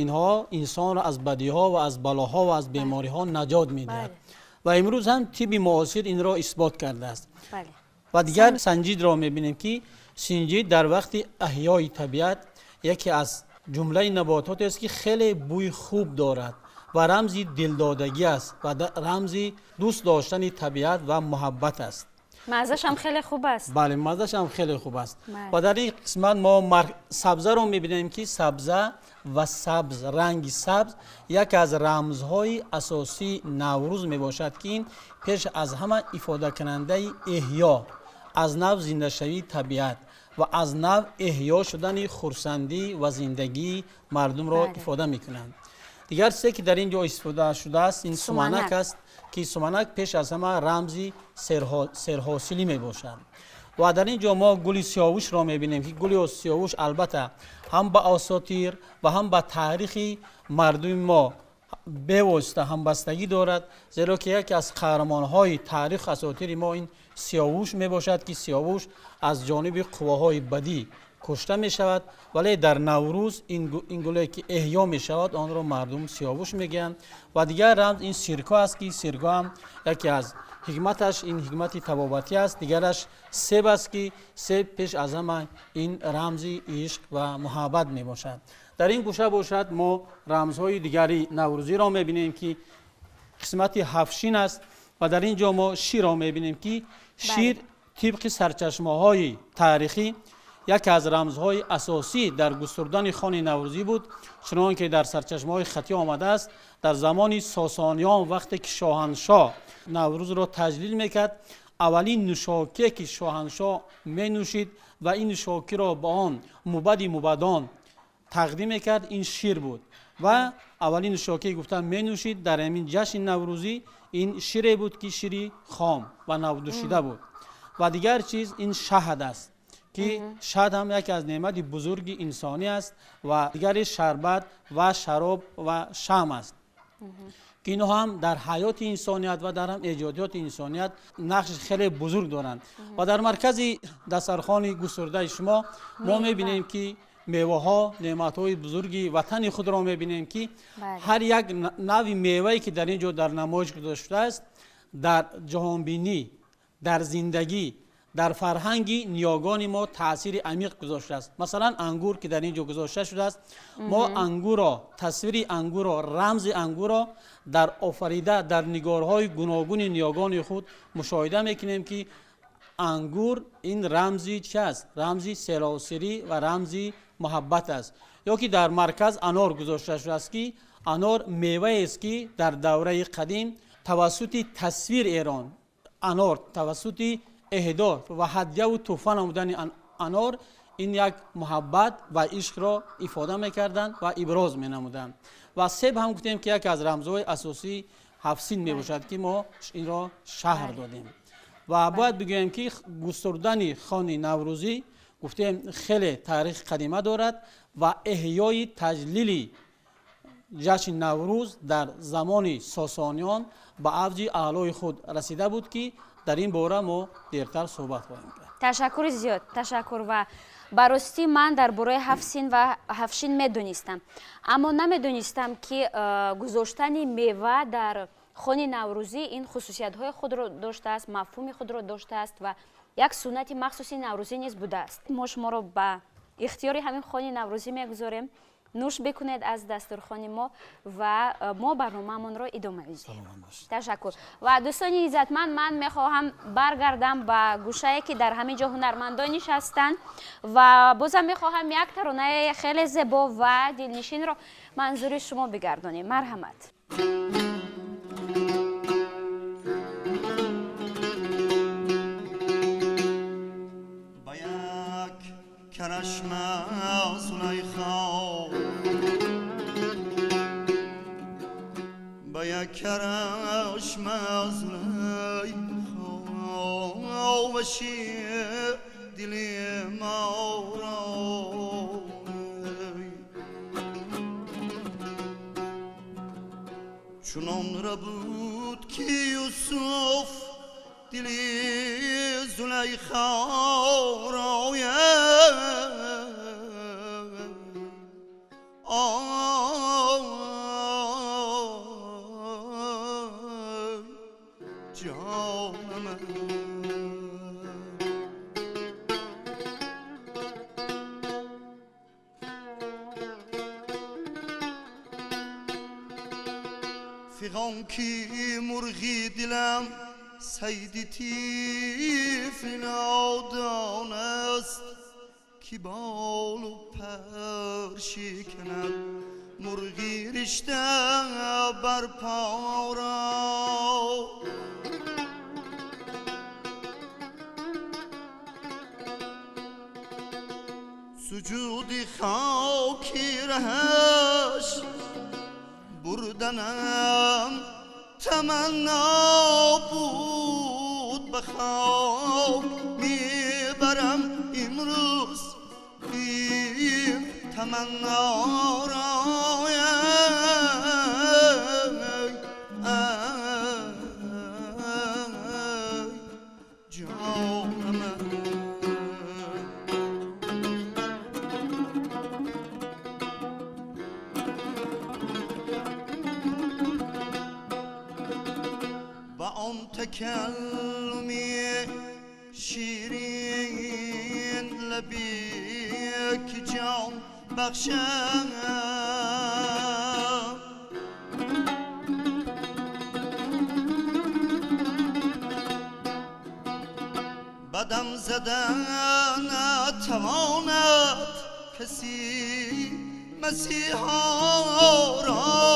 инҳо инсонро аз бадиҳо ва аз балоҳо ва аз бемориҳо наҷот медиҳад. ва имрӯз ҳам тибби муосир инро исбот кардааст. ва дигар санҷидро мебинем ки синҷид дар вақти аҳёи табиат яке аз ҷумлаи набототе аст ки хеле бӯи хуб дорад ва рамзи дилдодагӣ аст ва рамзи дӯст доштани табиат ва муҳаббат аст. маззашам хеле хуб аст. бале, маззашам хеле хуб аст. ва дар ин қисмат мо сабзаро мебинем ки сабза ва сабз, ранги сабз яке аз рамзҳои асосии наврӯз мебошад ки ин пеш аз ҳама ифодакунандаи эҳьё, аз нав зиндашавии табиат ва аз нав эҳьё шудани хурсандӣ ва зиндагии мардумро ифода мекунанд. дигар чизе ки дар ин ҷо истифода шудааст ин суманак аст ки суманак пеш аз ҳама рамзи серҳосилӣ мебошад. ва дар ин ҷо мо гули сиёвушро мебинем ки гули сиёвуш албатта ҳам ба асотир ва ҳам ба таърихи мардуми мо бевосита ҳамбастагӣ дорад, зеро ки яке аз қаҳрамонҳои таърих асотири мо ин сиёвуш мебошад ки сиёвуш аз ҷониби қувваҳои бадӣ кушта мешавад, вале дар наврӯз ин гуле ки эҳьё мешавад онро мардум сиёвуш мегӯянд. ва дигар рамз ин сирко аст ки сирко ҳам яке аз ҳикматаш ин ҳикмати табобатӣ аст. дигараш себ аст ки себ пеш аз ҳама ин рамзи ишқ ва муҳаббат мебошад. дар ин гӯша бошад мо рамзҳои дигари наврӯзиро мебинем ки қисмати ҳафшин аст. ва дар ин ҷо мо ширро мебинем ки шир тибқи сарчашмаҳои таърихӣ яке аз рамзҳои асосӣ дар густурдани хони наврӯзӣ буд, чунон ки дар сарчашмаҳои хатӣ омадааст. дар замони сосониён вақте ки шоҳаншоҳ наврӯзро таҷлил мекард, аввалин нӯшокие ки шоҳаншоҳ менӯшид ва ин нӯшокиро ба он мубади мубадон тақдим мекард, ин шир буд. ва аввалин нӯшокие гуфтан менӯшид дар ҳамин ҷашни наврӯзӣ ин шире буд ки шири хом ва навдӯшида буд. ва дигар чиз ин шаҳд аст ки шаҳд ҳам яке аз неъмати бузурги инсонӣ аст ва дигари шарбат ва шароб ва шам аст ки инҳо ҳам дар ҳаёти инсоният ва дар ҳам эҷодиёти инсоният нақши хеле бузург доранд. ва дар маркази дастархони густурдаи шумо мо мебинем ки меваҳо, неъматҳои бузурги ватани худро мебинем ки ҳар як нави мевае ки дар ин ҷо дар намоиш гузошта шудааст дар ҷаҳонбинӣ, дар зиндагӣ در فرهنگ نیاگان ما تاثیر عمیق گذاشته است. مثلا انگور که در اینجا گذاشته شده است، ما انگور را، تصویر انگور را، رمز انگور را در آفریده در نگارهای گوناگون نیاگان خود مشاهده میکنیم که انگور این رمزی چه است؟ رمزی سراسری و رمزی محبت است. یا که در مرکز انار گذاشته شده است که انار میوه است که در دوره قدیم توسط تصویر ایران انار توسط اهدا و هدیه و تحفه نمودن انار این یک محبت و عشق را افاده میکردند و ابراز مینمودند. و سیب هم گفتیم که یکی از رمزهای اساسی 7 سین می باشد که ما این را شهر دادیم. و باید بگویم که گستردن خان نوروزی گفتیم خیلی تاریخ قدیمه دارد و احیای تجلیل جشن نوروز در زمان ساسانیان به اوج اعلای خود رسیده بود که در این باره ما دیرتر صحبت خواهیم کرد. تشکر زیاد، تشکر. و براستی من در باره 7 سین و 7 شین میدونستم، اما نمیدونستم که گذاشتن میوه در خان نوروزی این خصوصیت های خود را داشته است، مفهوم خود را داشته است و یک سنت مخصوصی نوروزی نیز بوده است. ما شما را به اختیار همین خان نوروزی میگذاریم، نوش بکنید از دسترخوان ما و ما برنامه‌مان را ادامه میدیم. تشکر. و دوستان عزتمند، من میخواهم برگردم به گوشه که در همینجا هنرمندان نشستند و بازم میخواهم یک ترانه خیلی زیبا و دلنشین را منظور شما بگردانیم. مرحمت. کرشمه زلیخا با یک کرشمه زلیخا وشی دلی ما را چنان را بود که یوسف دلی زلیخا را فیغان کی مرغی دلم سیدی تیف نادان است که بال و پر شکند مرغی رشته بر پا را سجود خاکی رهش بردنم تمنا بود به خاک میبرم امروز این تمنا را تکلمی شیرین لبی که جان بخشم بدم زدن نتواند کسی مسیحا را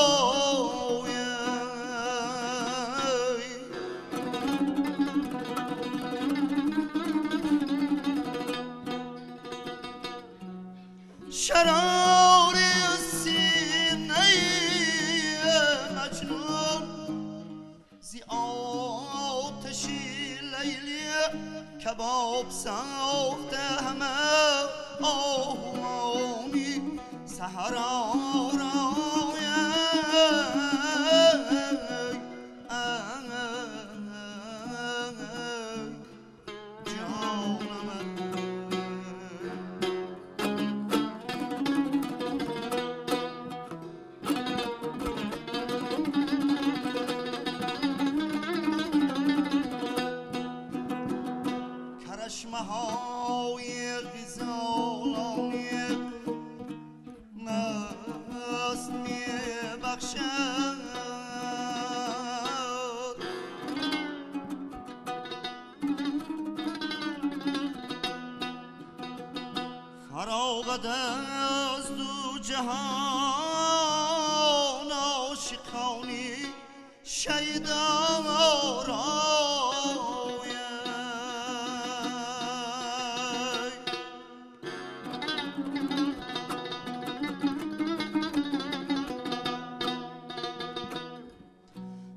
شرار سینه مجنون زی آتش لیلی کباب ساخته همه آهوانی سهرا را بهای غزالانی مست میبخشد فراغت از دو جهان عاشقانی شیدا را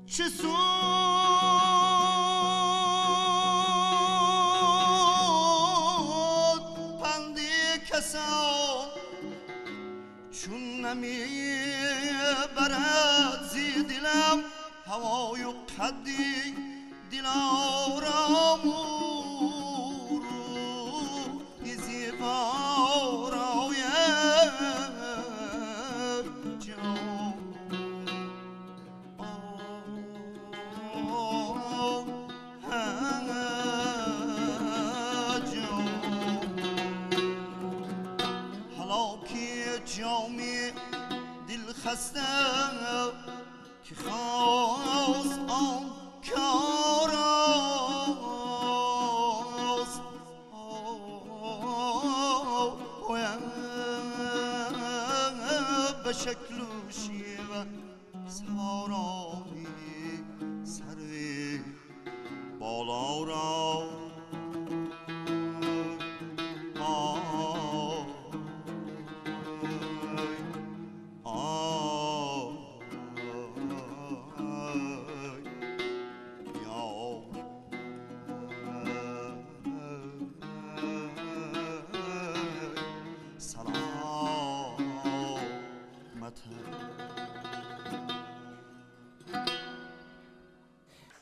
چه سود پندی کسان چون نمی برد زی دلم هوای و قدی دلارم روی زیبا رایم جان جامی دل خسته که خواست آن کار است به شکل و شیوه سوارانی سر بالا را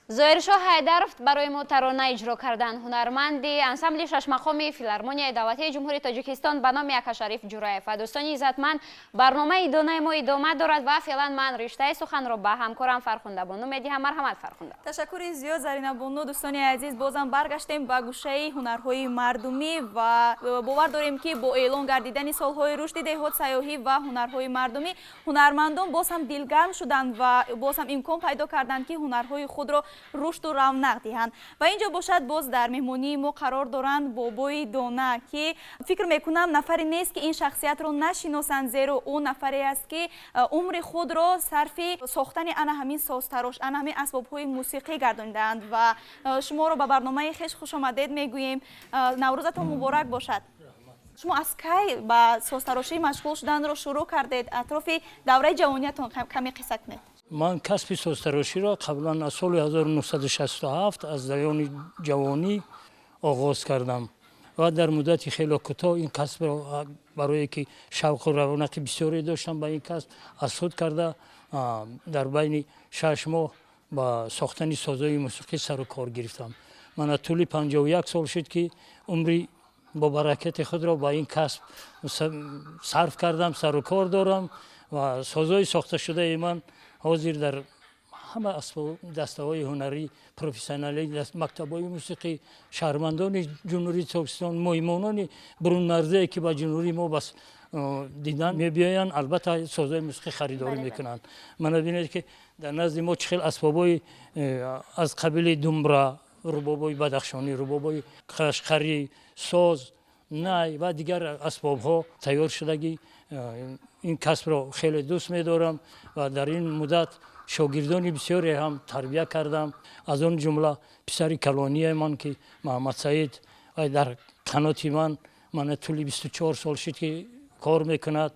زاهرشاه حیدرов برای ما ترانه اجرا کردن. هنرمندی انسامبل ششمقامی فیلارمونیای دولتی جمهوری تاجیکستان به نام یکاشریف جورایف. و دوستان عزتمند، برنامه دانه ما ادامه دارد و فعلا من رشته سخن را به همکارم فرخنده بانو میدهم. مرحمت فرخنده. تشکر زیاد زرینه بانو. دوستان عزیز، بازم برگشتیم به گوشه هنرهای مردمی و باور داریم که با اعلان گردیدن سالهای رشد دهات سیاحی و هنرهای مردمی، هنرمندان باز هم دلگرم شدند و باز هم امکان پیدا کردند که هنرهای خود را رشد و رونق دهند. و اینجا باشد باز در مهمانی ما قرار دارند بابای دانه که فکر میکنم نفری نیست که این شخصیت رو نشناسند، زیرا اون نفری است که عمر خود را صرف ساختن همین سازتراش، همین اسباب های موسیقی گرداندند. و شما رو به برنامه خوش خوش آمدید میگوییم. نوروزتون مبارک باشد. شما از کی با سازتراشی مشغول شدن رو شروع کردید؟ اطراف دوره جوانیتون کمی قصه کنید. من کسب سازتراشی را قبلا از سال 1967 از دوران جوانی آغاز کردم و در مدت خیلی کوتاه این کسب را برای که شوق و رونق بسیاری داشتم به این کسب اسود کرده در بین 6 ماه با ساختن سازهای موسیقی سر و کار گرفتم. من طول 51 سال شد که عمری با برکت خود را با این کسب صرف کردم، سر و کار دارم و سازهای ساخته شده من حاضر در همه دسته‌های هنری پروفسیونالی، مکتب‌های موسیقی، شهروندان جمهوری تاجیکستان، مهمانان برون مرزی که با جمهوری ما بس دیدن می‌بیایند، البته سازهای موسیقی خریداری میکنند. من ببینید که در نزد ما چه خیلی اسباب‌های از قبیل دمبره، رباب‌های بدخشانی، رباب‌های قشقری، ساز، نای و دیگر اسباب‌ها تیار شدگی این کسب را خیلی دوست می‌دارم و در این مدت شاگردان بسیاری هم تربیت کردم. از اون جمله پسر کلانی من که محمد سعید در قنات من طول 24 سال شد که کار میکند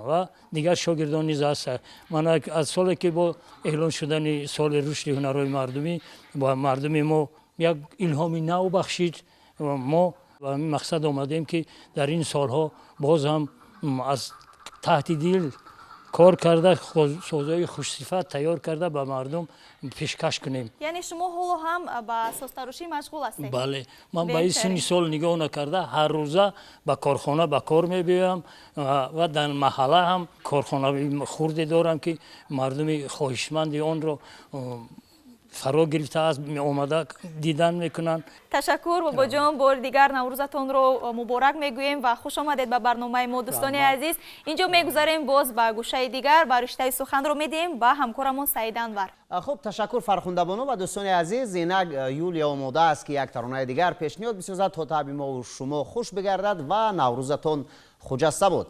و دیگر شاگردان نیز هست. من از سالی که با اعلان شدن سال رشد هنرهای مردمی با مردم ما یک الهامی نو بخشید و ما و این مقصد آمدیم که در این سالها باز هم از تحت دل کار کرده، سازهای خوشصفت تیار کرده به مردم پیشکش کنیم. یعنی شما حالا هم با سازتراشی مشغول هستید؟ بله، من به این سنی سال نگاه نکرده هر روزه به کارخانه به کار میبیم و در محله هم کارخانه خورده دارم که مردم خواهشمند آن را فرا گرفته است آمده دیدن میکنن. تشکر بابا جان، بار دیگر نوروزتان رو مبارک میگوییم و خوش آمدید به برنامه ما. دوستان عزیز، اینجا میگذاریم باز به گوشه دیگر با رشته سخن رو میدیم با همکارمون سعید انور. خب تشکر فرخنده بانو و دوستان عزیز. اینک یولیا آماده است که یک ترانه دیگر پیشنهاد بسازد تا تعبیر ما و شما خوش بگردد و نوروزتان خجسته بود.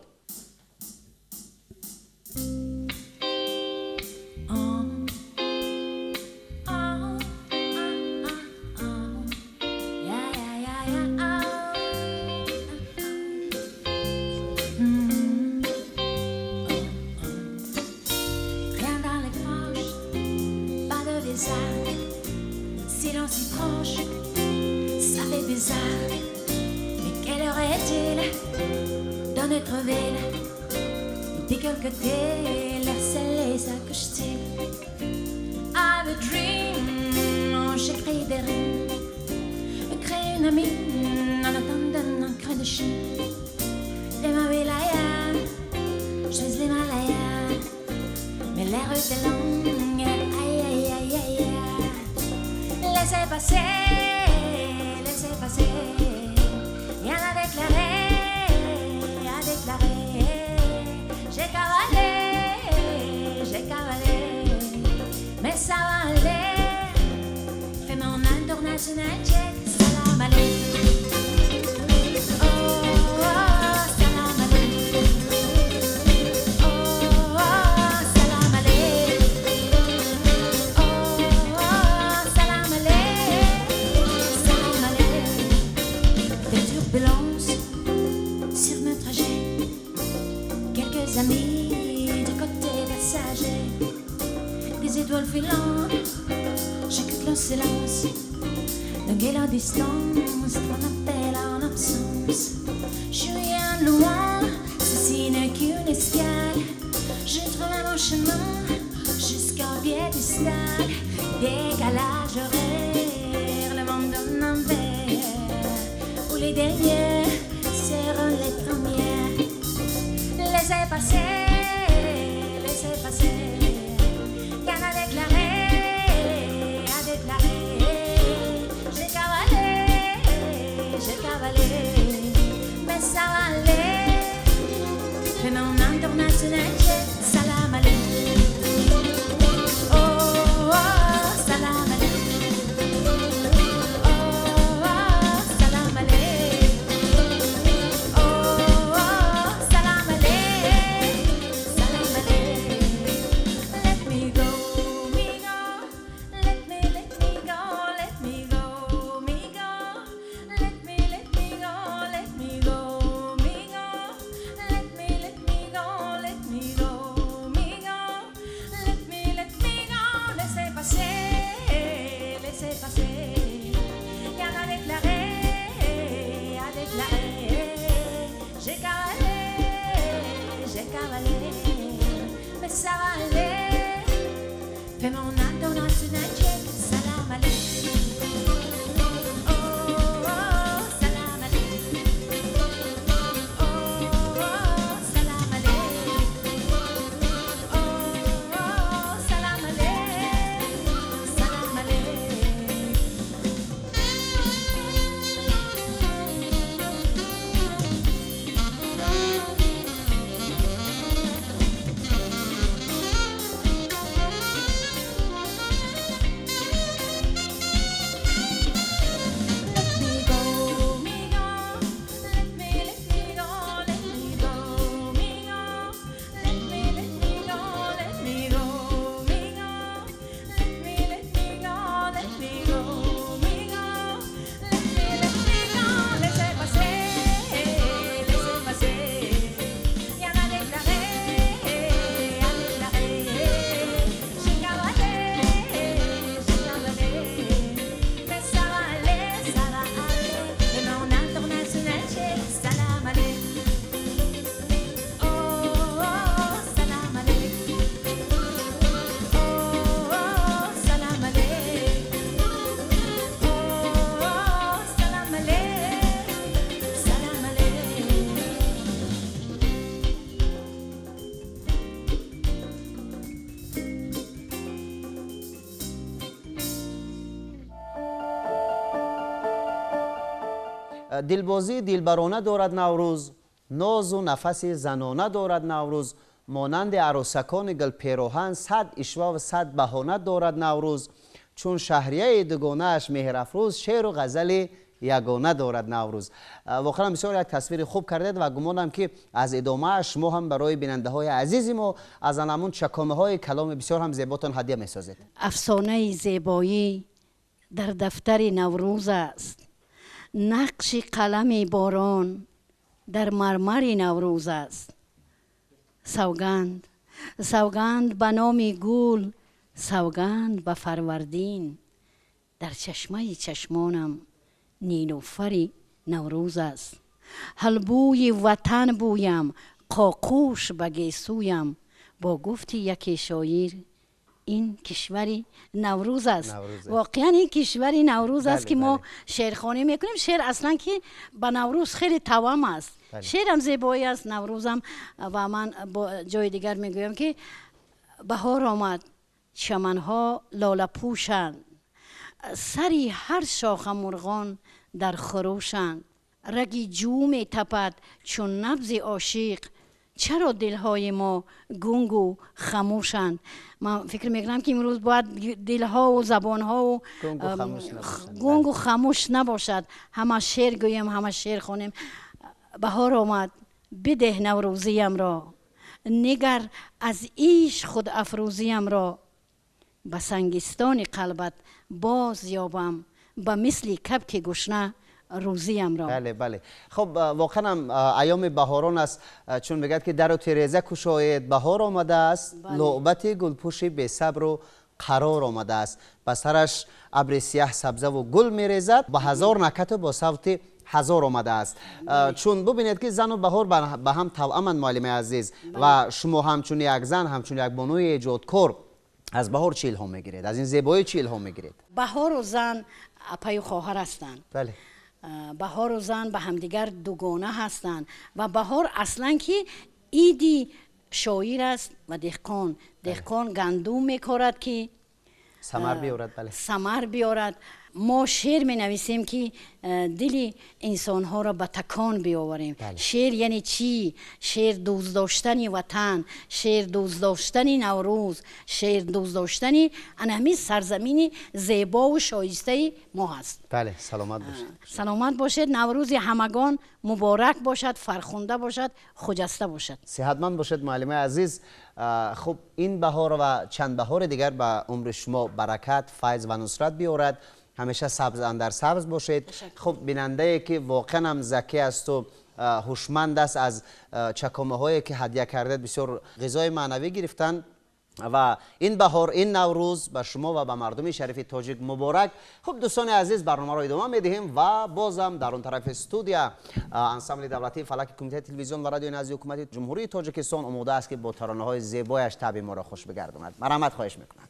Silence si proche, ça fait bizarre. Mais quelle heure est-il dans notre ville? De quel côté l'air salé s'accouche-t-il? I have a dream, j'écris des rimes, crée une amie en attendant un crin de chien. Les Mawilayas, je suis l'Himalaya, mais l'air est longue, aïe aïe aïe aïe. Laissez passer, rien à déclarer, j'ai cavalé, mais ça va aller, fais mon international check, salam alaikum. Amis du côté passager, des étoiles filantes, j'écoute le silence, d'un guet la distance, ton appel en absence. Je suis bien loin, ceci n'est qu'une escale, je trouve mon chemin jusqu'au piédestal. Décalage horaire, le monde en envers, où les derniers seront les premiers. Laissez passer, rien à déclarer, j'ai cavalé, mais ça va aller, fais mon international jet, salam alaikum, oh, salam alaikum, oh, salam alaikum, oh, salam alaikum. دلبازی دلبرانه دارد نوروز، ناز و نفس زنانه دارد نوروز، مانند عروسکان گل پیراهن 100 اشوه و 100 بهانه دارد نوروز، چون شهریه دگانه اش مهر افروز، شعر و غزل یگانه دارد نوروز. واقعا بسیار یک تصویر خوب کردید و گمانم که از ادامه شما هم برای بیننده های عزیز ما از همون چکامه های کلام بسیار هم زیباتون هدیه میسازید. افسانه زیبایی در دفتر نوروز است، نقش قلم باران در مرمر نوروز است. سوگند سوگند به نام گل، سوگند به فروردین، در چشمه چشمانم نیلوفر نوروز است. حلبوی وطن بویم، قاقوش به گیسویم، با گفتی یکی شاعر این کشوری نوروز است. واقعا این کشوری نوروز است که ما شعرخوانی میکنیم. شعر اصلا که به نوروز خیلی توام است. شعر هم زیبایی است، نوروزم. و من با جای دیگر میگویم که بهار آمد، چمنها لاله پوشند، سری هر شاخ مرغان در خروشند، رگی جو می تپد چون نبض عاشق، چرا دلهای ما گنگ و خاموشند. من فکر میکنم که امروز باید دلها و زبانها و گنگ و خاموش نباشد، همه شعر گویم، همه شعر خونیم. بهار آمد بده نوروزیم را، نگر از ایش خود افروزیم را، به سنگستان قلبت باز یابم، به مثل کبک گشنه روزیم را. بله بله. خب واقعا هم ایام بهاران است، چون میگد که در و تیرزه کشاید بهار آمده است، لعبت گلپوش بی صبر و قرار آمده است، به سرش ابر سیاه سبزه و گل میریزد، با هزار نکت با صوت هزار آمده است. چون ببینید که زن و بهار به هم توأمند معلم عزیز. و شما همچون یک زن، همچون یک بانوی ایجادکار، از بهار چی الهام میگیرید؟ از این زیبایی چی الهام میگیرید؟ بهار و زن پای و خواهر هستند. بله. بهار و زن به همدیگر دوگانه هستند. و بهار اصلا که ایدی شاعر است و دهقان. دهقان گندم میکارد که ثمر بیارد. بله. ثمر بیارد. ما شعر می نویسیم که دل انسان ها را به تکان بیاوریم. شعر یعنی چی؟ شعر دوست داشتن وطن، شعر دوست داشتن نوروز، شعر دوست داشتن همین سرزمین زیبا و شایسته ما هست. بله. سلامت باشید. سلامت باشید. نوروز همگان مبارک باشد، فرخنده باشد، خجسته باشد. صحتمند باشید معلم عزیز. خب این بهار و چند بهار دیگر به عمر شما برکت، فیض و نصرت بیارد. همیشه سبز اندر سبز باشید. خب بیننده که واقعا هم ذکی است و هوشمند است، از چکامه هایی که هدیه کرده بسیار غذای معنوی گرفتن. و این بهار، این نوروز به شما و به مردم شریف تاجیک مبارک. خب دوستان عزیز، برنامه را ادامه میدهیم و بازم در اون طرف استودیو انسامبل دولتی فلک کمیته تلویزیون و رادیو نزدیک حکومت جمهوری تاجیکستان آماده است که با ترانه های زیبایش طبع ما را خوش بگرداند. مرحمت خواهش میکنم.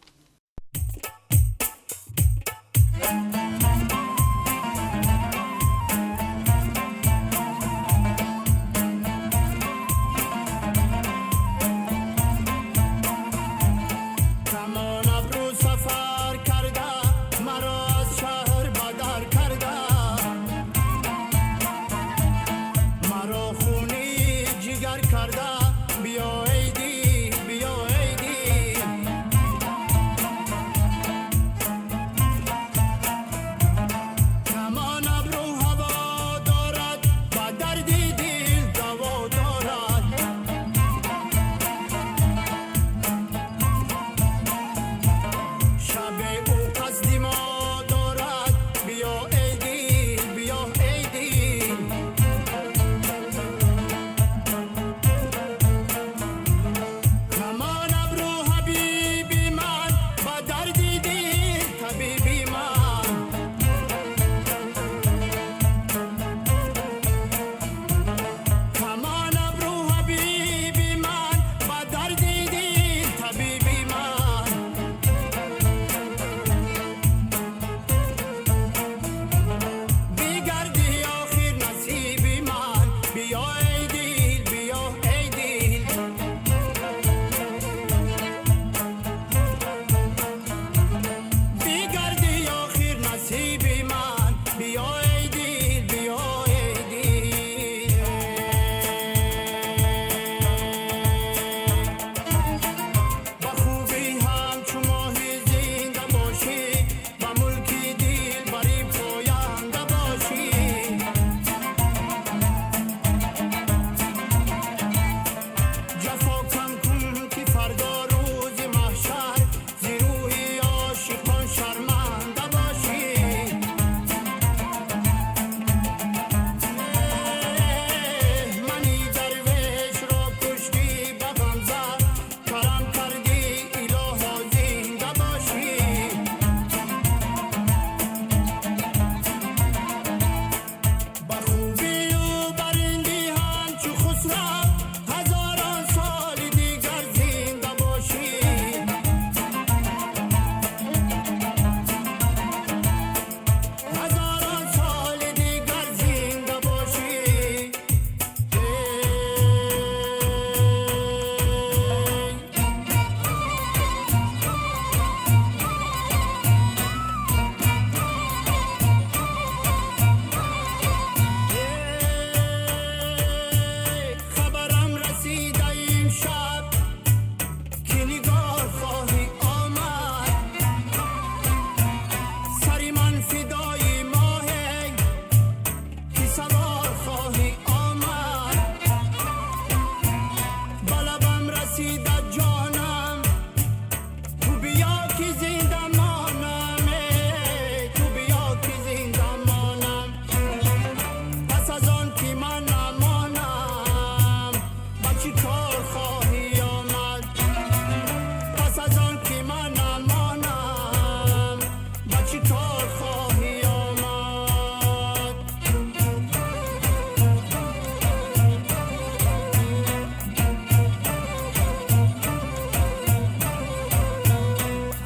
فدای ماهی که سوار خواهی آمد بلبم رسیده جانم تو بیا که زنده مانم تو بیا که زنده مانم پس از آن که من نمانم با چی کار خواهی آمد پس از آن که من نمانم با چی کار خواهی آمد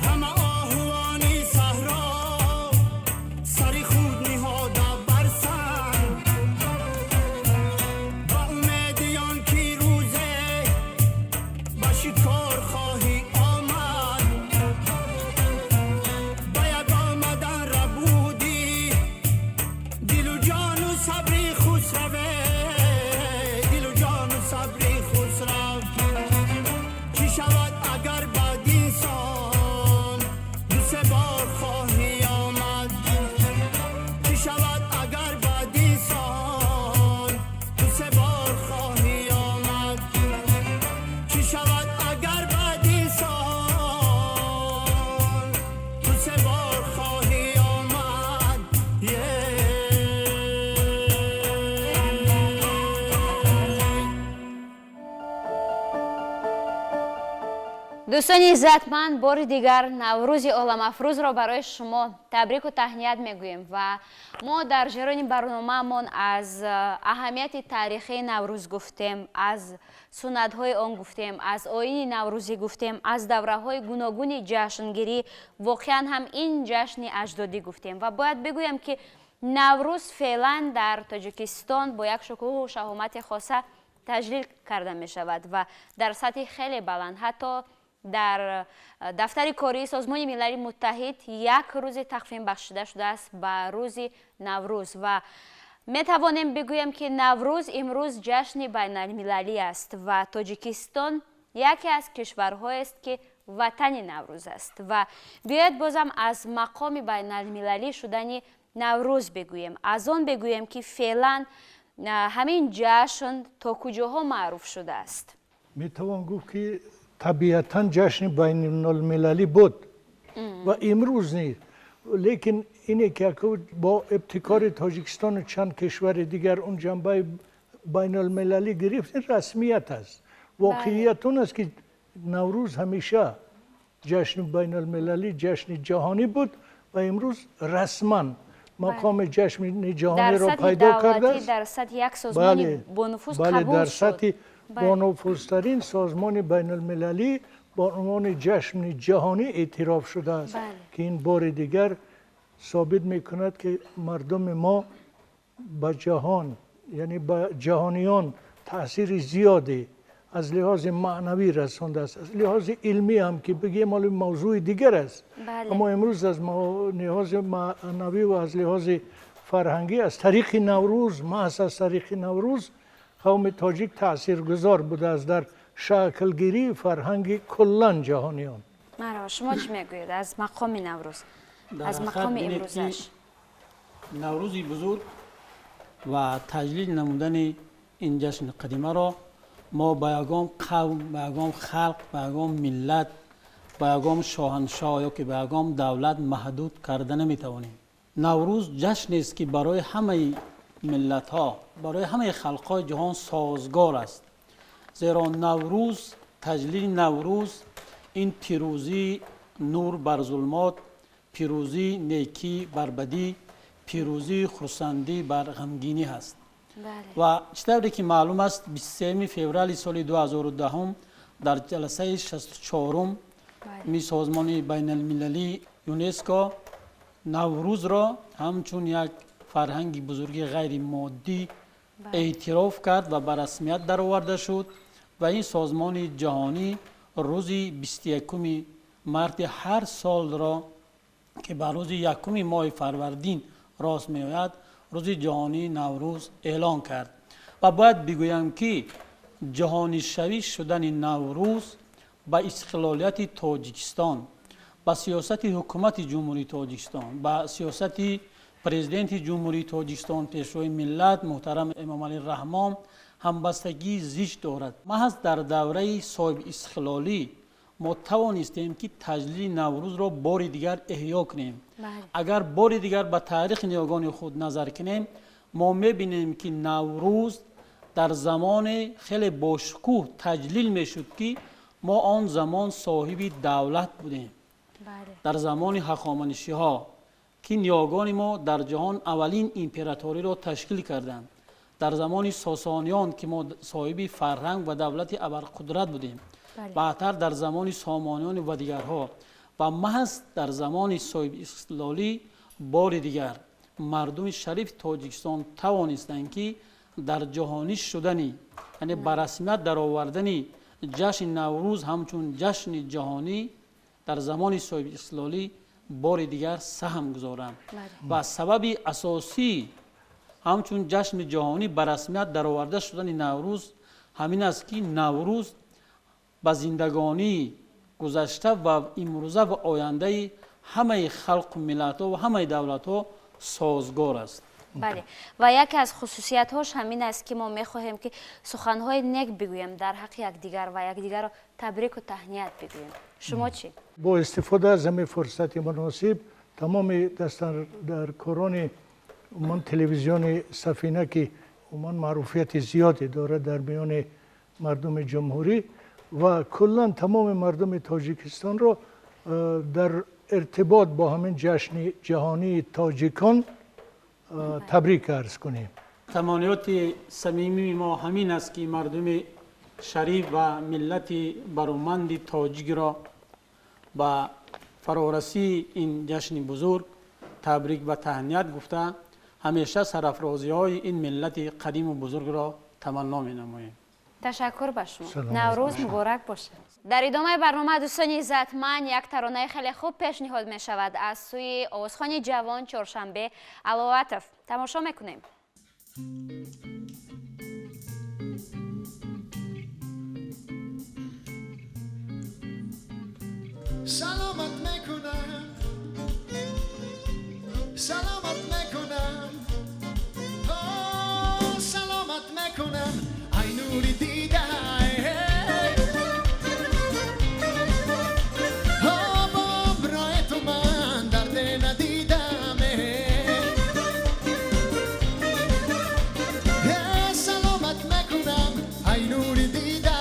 همه آهوانی صحرا سری خود نهاده بر سر با امیدیان که روزه با شکار خواهی آمد باید آمدن را بودی دل و جان و صبری خسروه دل و جان و صبری خسرو چی شود اگر بعد انسان دو سه بار خواهی آمد چی شود اگر بعد انسان دو سه بار خواهی آمد چی شود اگر بعد انسان دو سه بار خواهی آمد دوستان عزتمند، بار دیگر نوروز عالم‌افروزро барои шумо табрику таҳният мегӯем ва мо дар ҷараёни барномаамон аз аҳамияти таърихии наврӯз гуфтем, аз суннатҳои он гуфтем, аз оини наврӯзӣ гуфтем, аз давраҳои гуногуни ҷашнгирӣ, воқеан ҳам ин ҷашни аҷдодӣ гуфтем ва бояд бигӯям ки наврӯз феълан дар тоҷикистон бо як шукӯҳу шаҳомати хоса таҷлил карда мешавад ва дар сатҳи хеле баланд, ҳатто дар дафтари кории созмони милали муттаҳид як рӯзи тақвим бахшида шудааст ба рӯзи наврӯз ва метавонем бигӯем ки наврӯз имрӯз ҷашни байналмилалӣ аст ва тоҷикистон яке аз кишварҳоест ки ватани наврӯз аст ва биёед бозам аз мақоми байналмилалӣ шудани наврӯз бигӯем, аз он бигӯем ки феълан ҳамин ҷашн то куҷоҳо маъруф шудааст. метавон гуфт ки табиатан ҷашни байнулмилалӣ буд ва имрӯз нест, лекин ине ки бо ибтикори тоҷикистону чанд кишвари дигар он ҷанбаи байнулмилалӣ гирифт, ин расмият аст. воқеият он аст ки наврӯз ҳамеша ҷашни байнулмилалӣ, ҷашни ҷаҳонӣ буд ва имрӯз расман мақоми ҷашни ҷаҳониро пайдо кардааст. дар сатҳи як созмони бонуфуз қабул шуд. бонуфузтарин созмони байнулмилалӣ бо унвони ҷашни ҷаҳонӣ эътироф шудааст ки ин бори дигар собит мекунад ки мардуми мо ба ҷаҳон, яъне ба ҷаҳониён таъсири зиёде аз лиҳози маънавӣ расондааст. аз лиҳози илмӣ ҳам ки бигем ҳоли мавзӯи дигар аст, аммо имрӯз аз лиҳози маънавӣ ва аз лиҳози фарҳангӣ аз тариқи наврӯз, маҳз аз тариқи наврӯз қавми тоҷик таъсиргузор будааст дар шаклгирии фарҳанги куллан ҷаҳониён. марҳаба, шумо чӣ мегӯед аз мақоми наврӯз, аз мақоми имрӯзаш? наврӯзи бузург ва таҷлил намудани ин ҷашни қадимаро мо ба ягон қавм, ба ягон халқ, ба ягон миллат, ба ягон шоҳаншоҳ ё ки ба ягон давлат маҳдуд карда наметавонем. наврӯз ҷашнест ки барои ҳамаи миллатҳо, барои ҳамаи халқҳои ҷаҳон созгор аст. зеро наврӯз, таҷлили наврӯз ин пирӯзии нур бар зулмот, пирӯзии некӣ бар бадӣ, пирӯзии хурсандӣ бар ғамгинӣ ҳаст. ва чӣ тавре ки маълум аст 23 феврали соли 2010 дар ҷаласаи 64-ум созмони байналмилалӣ юнеско наврӯзро ҳамчун як фарҳанги бузурги ғайримоддӣ эътироф кард ва ба расмият дароварда шуд ва ин созмони ҷаҳонӣ рӯзи 21 марти ҳар солро ки ба рӯзи 1 моҳи фарвардин рост меояд рӯзи ҷаҳонии наврӯз эълон кард. ва бояд бигӯям ки ҷаҳонишавӣ шудани наврӯз ба истиқлолияти тоҷикистон, با سیاست حکومت جمهوری تاجیکستان، با سیاست پرزیدنت جمهوری تاجیکستان پیشروی ملت محترم امام علی رحمان همبستگی زیست دارد. محض در دوره صاحب استقلالی ما توانستیم که تجلیل نوروز را بار دیگر احیا کنیم. اگر بار دیگر به تاریخ نیاگان خود نظر کنیم، ما میبینیم که نوروز در زمان خیلی باشکوه تجلیل میشد که ما آن زمان صاحب دولت بودیم. در زمان هخامنشی ها که نیاگان ما در جهان اولین امپراتوری را تشکیل کردند. در زمان ساسانیان که ما صاحب فرهنگ و دولت ابرقدرت بودیم. بعدتر در زمان سامانیان و دیگرها و محض در زمان صاحب استقلالی بار دیگر مردم شریف تاجیکستان توانستند که در جهانی شدنی، یعنی به رسمیت در آوردن جشن نوروز همچون جشن جهانی در زمان صاحب استقلالی بار دیگر سهم گذارند. و سبب اساسی همچون جشن جهانی به رسمیت در آورده شدن نوروز همین است که نوروز با زندگانی گذشته و امروزه و آینده همه خلق و ملت و همه دولت ها سازگار است. بله، و یکی از خصوصیت هاش همین است که ما میخواهیم که سخنهای نیک بگوییم در حق یکدیگر و یکدیگر را تبریک و تهنیت بگوییم. شما چی؟ با استفاده از همین فرصت مناسب تمام دستاندرکاران من تلویزیون سفینه که من معروفیت زیادی داره در میان مردم جمهوری و کلا تمام مردم تاجیکستان را در ارتباط با همین جشن جهانی تاجیکان تبریک عرض کنیم. تمانیات صمیمی ما همین است که مردم شریف و ملت برومند تاجیک را با فرارسی این جشن بزرگ تبریک و تهنیت گفته همیشه سرافرازی های این ملت قدیم و بزرگ را تمنا می نماییم. تشکر به شما. نوروز مبارک باشه. در ادامه برنامه دوستان عزتمند یک ترانه خیلی خوب پیشنهاد می شود از سوی آوازخوان جوان چهارشنبه علواتف. تماشا میکنیم. سلامت میکنم، سلامت میکنم، سلامت میکنم ای نوری دیده برای تو من درد ندیدم سلامت میکنم ای نوری دیده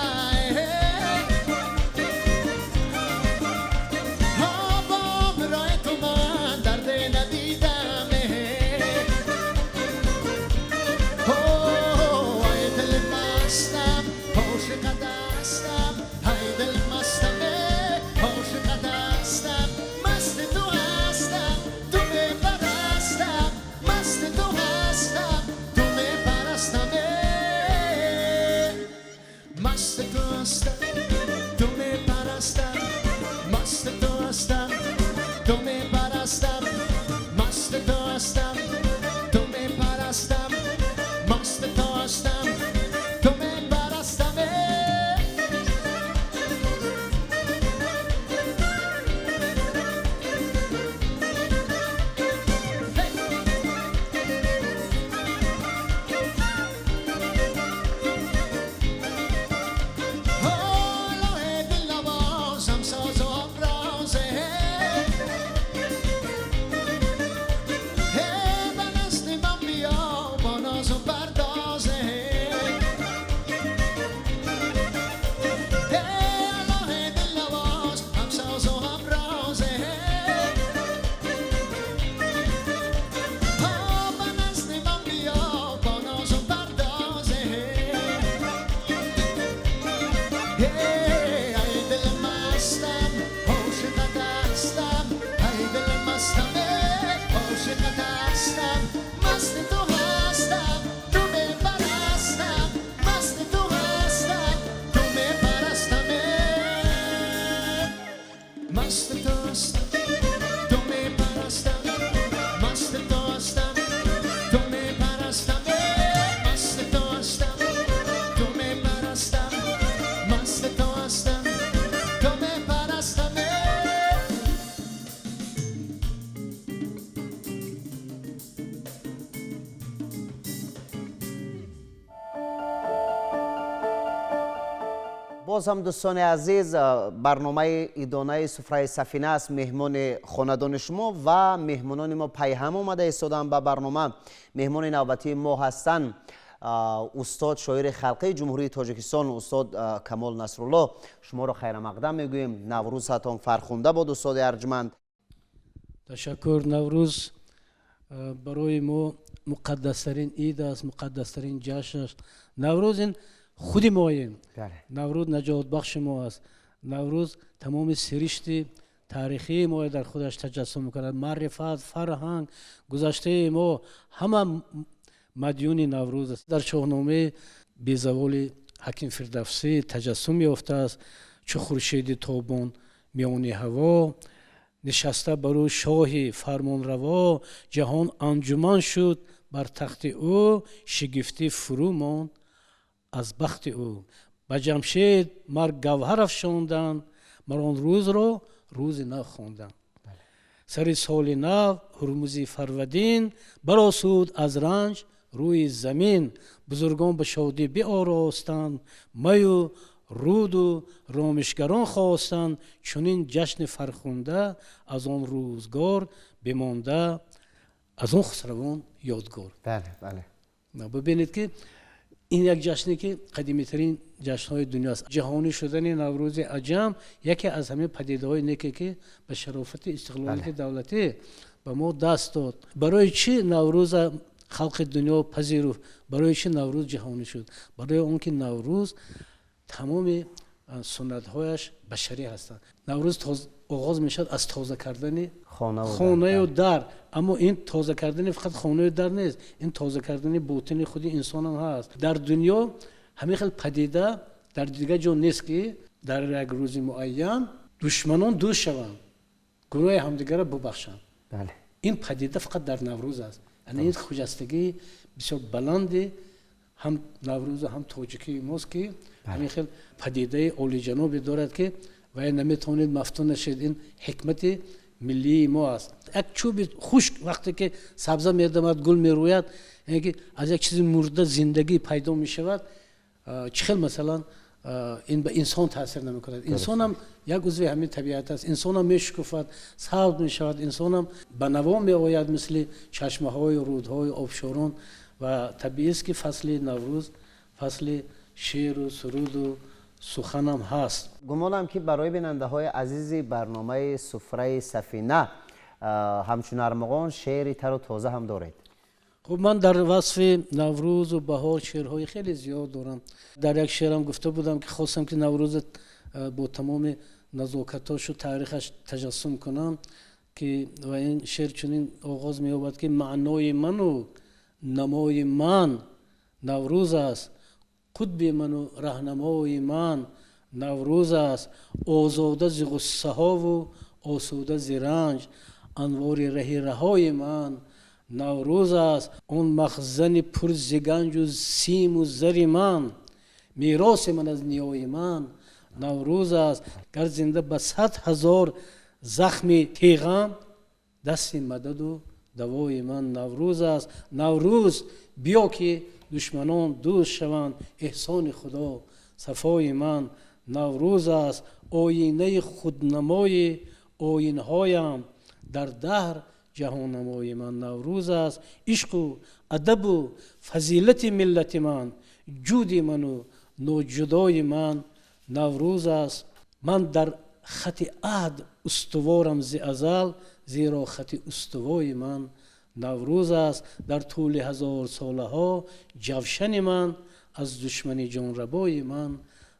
باز هم دوستان عزیز برنامه ایدانه سفره سفینه است مهمان خاندان شما و مهمانان ما پیهم آمده ایستادن به برنامه. مهمان نوبتی ما هستند استاد شاعر خلقی جمهوری تاجیکستان استاد کمال نصرالله. شما را خیر مقدم میگوییم. نوروزتان فرخنده باد استاد ارجمند. تشکر. نوروز برای ما مقدسترین عید است، مقدسترین جشن است. نوروز این خود ماییم. نوروز نجات بخش ما است. نوروز تمام سرشت تاریخی ما در خودش تجسم میکند. معرفت، فرهنگ، گذشته ما همه مدیون نوروز است. در شاهنامه بیزوال حکیم فردوسی تجسم یافته است. چو خورشید تابان میان هوا نشسته بر او شاه فرمان روا. جهان انجمن شد بر تخت او شگفتی فرو ماند از بخت او. به جمشید مر گوهر افشاندند مر آن روز را روز نو خواندند. سر سال نو هرمزی فرودین برآسود از رنج روی زمین. بزرگان به شادی بیاراستند می و رود و رامشگران خواستند. چنین جشن فرخنده از آن روزگار بمانده از آن خسروان یادگار. بله. ببینید که این یک جشنی که قدیمی ترین جشن های دنیا است. جهانی شدن نوروز عجم یکی از همه پدیده های نیکی که به شرافت استقلالیت دولتی به ما دست داد. برای چی نوروز خلق دنیا پذیرفت؟ برای چی نوروز جهانی شد؟ برای اون که نوروز تمام سنت هایش بشری هستند. نوروز آغاز میشد از تازه کردن خانه و در. اما این تازه کردن فقط خانه و در نیست، این تازه کردن باطن خود انسان هم هست. در دنیا همین خیلی پدیده در دیگه جا نیست که در یک روز معین دشمنان دوست شوند، گناه همدیگر را ببخشند. این پدیده فقط در نوروز است. یعنی این خجستگی بسیار بلندی هم نوروز هم تاجیکی ماست که همین خیلی پدیده عالی جنابی دارد که و نمیتونید مفتون نشید. این حکمت ملی ما است. یک چوب خشک وقتی که سبزه میدمد گل میروید، یعنی که از یک چیز مرده زندگی پیدا میشود. چخیل مثلا این به انسان تاثیر نمیکند. انسان هم یک عضو همین طبیعت است. انسان هم میشکفد، سبز میشود، انسان هم به نوا میآید مثل چشمه های، رودهای، آبشاران. و طبیعی است که فصل نوروز فصل شعر و سرود و سخن هم هست. گمانم که برای بیننده های عزیز برنامه سفره سفینه همچون ارمغان شعری تر و تازه هم دارید. خب من در وصف نوروز و بهار شعرهای خیلی زیاد دارم. در یک شعرم گفته بودم که خواستم که نوروز با تمام نزاکتاش و تاریخش تجسم کنم که و این شعر چنین آغاز می یابد که معنای من و نمای من نوروز است. قطب من و راهنمای من نوروز است. آزاده ز غصه ها و آسوده ز رنج انوار ره رهای من نوروز است. آن مخزن پر ز گنج و سیم و زر من میراث من از نیای من نوروز است. گر زنده به 100,000 زخم تیغم دست مدد و دوای من نوروز است. نوروز بیا که دشمنان دوست شوند احسان خدا صفای من نوروز است. آینه خودنمای آیین‌هایم در دهر جهان نمای من نوروز است. عشق و ادب و فضیلت ملت من جود من و نوجدای من نوروز است. من در خط عهد استوارم ز ازل زیرا خط استوای من نوروز است. در طول 1000 ساله ها جوشن من از دشمن جانربای من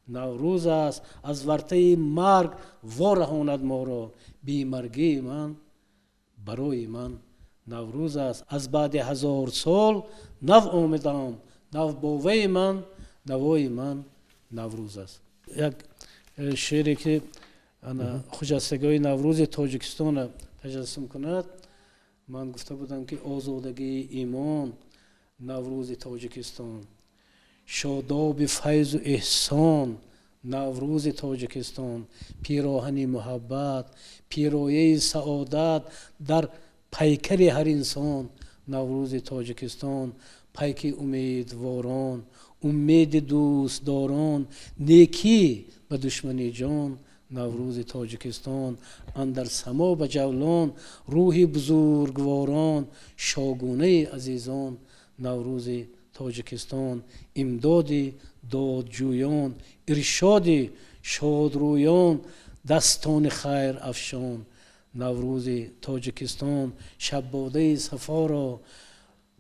نوروز است. از ورطه مرگ وارهاند ما را بی مرگی من برای من نوروز است. از بعد 1000 سال نو آمدم نو باوی من نوای من نوروز است. یک شعری که خجستگی نوروز تاجیکستان تجسم کند. من گفته بودم که آزادگی ایمان نوروز تاجیکستان، شاداب فیض و احسان نوروز تاجیکستان، پیراهن محبت پیرایه سعادت در پیکر هر انسان نوروز تاجیکستان، پیک امیدواران امید دوستداران نیکی به دشمنی جان نوروز تاجیکستان اندر سما به جولان روح بزرگواران شاگونه عزیزان نوروز تاجیکستان امداد دادجویان ارشاد شادرویان دستان خیر افشان نوروز تاجیکستان شباده صفا را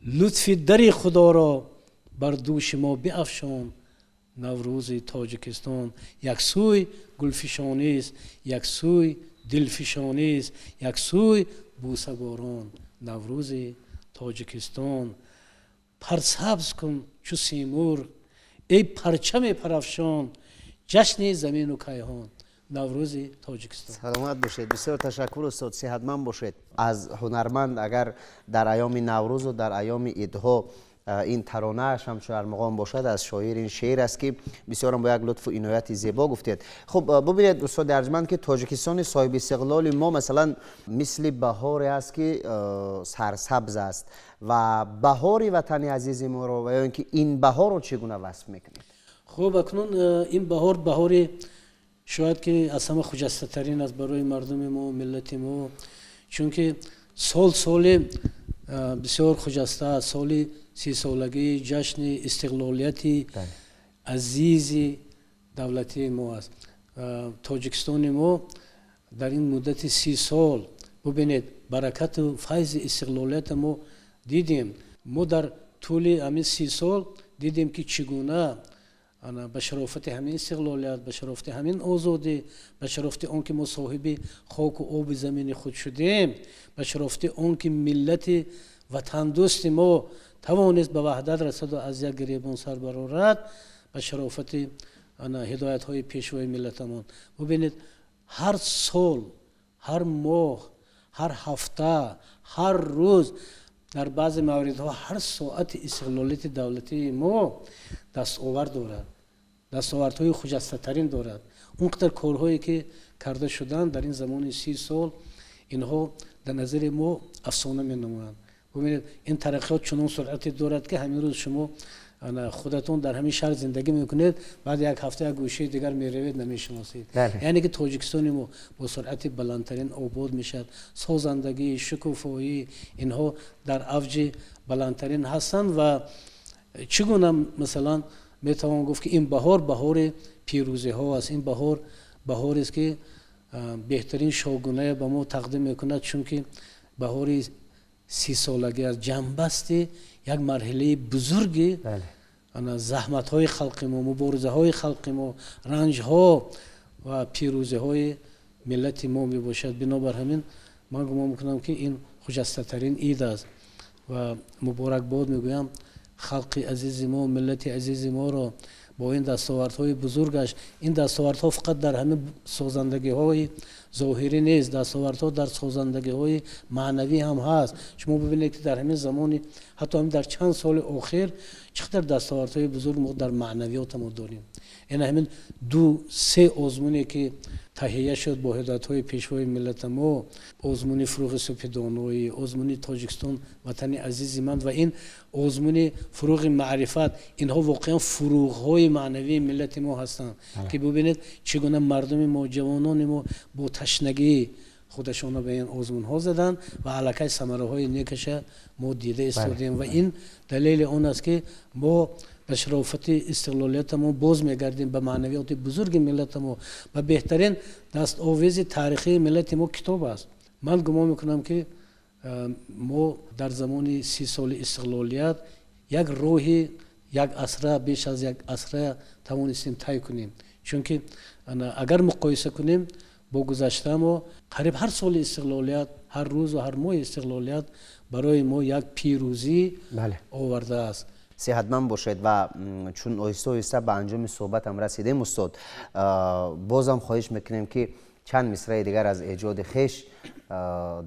لطف در خدا را بر دوش ما بیفشان نوروز تاجیکستان یک سوی گلفشانی است یک سوی دلفشانی است یک سوی بوسه‌باران نوروز تاجیکستان پرسبز کن چو سیمرغ ای پرچم پرافشان جشن زمین و کیهان نوروز تاجیکستان. سلامت باشید. بسیار تشکر استاد، صحتمند باشید. از هنرمند اگر در ایام نوروز و در ایام عیدها این ترانه اش هم شعر مقام باشد، از شاعر این شعر است که بسیار با یک لطف و عنایت زیبا گفتید. خب ببینید استاد ارجمند که تاجیکستان صاحب استقلال ما مثلا مثل بهاری است که سرسبز است و بهاری وطن عزیز ما رو و اینکه این بهار رو چگونه وصف میکنید؟ خب اکنون این بهار بهاری شاید که از همه خجسته ترین است برای مردم ما ملت ما، چون که سال بسیار خجسته است. سال 30 سالگی جشن استقلالیت عزیز دولتی ما است. تاجیکستان ما در این مدت 30 سال ببینید برکت و فیض استقلالیت ما دیدیم. ما در طول همین 30 سال دیدیم که چگونه به شرافت همین استقلالیت، به شرافت همین آزادی، به شرافت آن که ما صاحب خاک و آب زمین خود شدیم، به شرافت آن که ملت وطن دوست ما توانست به وحدت رسد و از یک گریبان سر برآورد، به شرافت هدایت های پیشوای ملتمان. ببینید هر سال، هر ماه، هر هفته، هر روز، در بعض موردها هر ساعت استقلالیت دولتی ما دستاورد دارد، دستاوردهای خجسته ترین دارد. اونقدر کارهایی که کرده شدن در این زمان 30 سال اینها در نظر ما افسانه می نمایند. ببینید این ترقیات چنان سرعتی دارد که همین روز شما خودتون در همین شهر زندگی میکنید، بعد یک هفته یک گوشه دیگر میروید نمیشناسید. یعنی که تاجیکستان ما با سرعت بلندترین آباد میشد. سازندگی، شکوفایی اینها در اوج بلندترین هستند و چگونه مثلا میتوان گفت که این بهار بهار پیروزی ها است. این بهار بهاری است که بهترین شاگونه به ما تقدیم میکند، چون که بهاری 30 سالگی از جنبست یک مرحله بزرگی زحمت های خلق ما، مبارزه های خلق ما، رنج ها و پیروزی های ملت ما می باشد. بنابر همین من گمان میکنم که این خجسته ترین عید است و مبارکباد میگویم خلق عزیز ما، ملت عزیز ما را با این دستاوردهای بزرگش. این دستاوردها فقط در همین سازندگی های ظاهری نیست، دستاوردها در سازندگی های معنوی هم هست. شما ببینید که در همین زمانی حتی هم در چند سال اخیر چقدر دستاوردهای بزرگ ما در معنویات ما داریم. این همین 2-3 آزمونی که تهیه شد با هدایت‌های پیشوای ملت ما، آزمون فروغ سپیدانوی، آزمون تاجیکستان وطن عزیز من و این آزمون فروغ معرفت، اینها واقعا فروغ‌های معنوی ملت ما هستند که ببینید چگونه مردم ما، جوانان ما با تشنگی خودشان به این آزمون ها زدن و علاقه ثمره های نیکش ما دیده استادیم و این دلیل اون است که ما به شرافت استقلالیت ما باز میگردیم به معنویات بزرگ ملت ما و بهترین دستاویز تاریخی ملت ما کتاب است. من گمان میکنم که ما در زمان 30 سال استقلالیت یک راهی یک عصر بیش از یک عصر توانستیم طی کنیم، چون که اگر مقایسه کنیم با گذشته ما قریب هر سال استقلالیت، هر روز و هر ماه استقلالیت برای ما یک پیروزی آورده است. صحتمند باشید و چون آهسته آهسته به انجام صحبت هم رسیدیم استاد، بازم خواهش میکنیم که چند مصرع دیگر از ایجاد خویش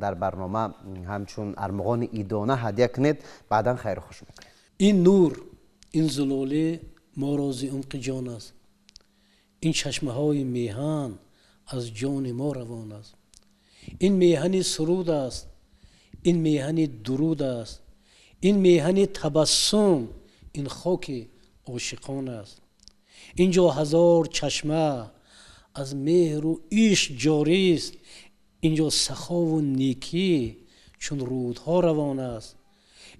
در برنامه همچون ارمغان عیدانه هدیه کنید، بعدا خیر خوش میکنیم. این نور، این زلاله ما را ز عمق جان است، این چشمه های میهن از جان ما روان است. این میهن سرود است، این میهن درود است، این میهن تبسم، این خاک عاشقان است. اینجا هزار چشمه از مهر و عشق جاری است. اینجا سخا و نیکی چون رودها روان است.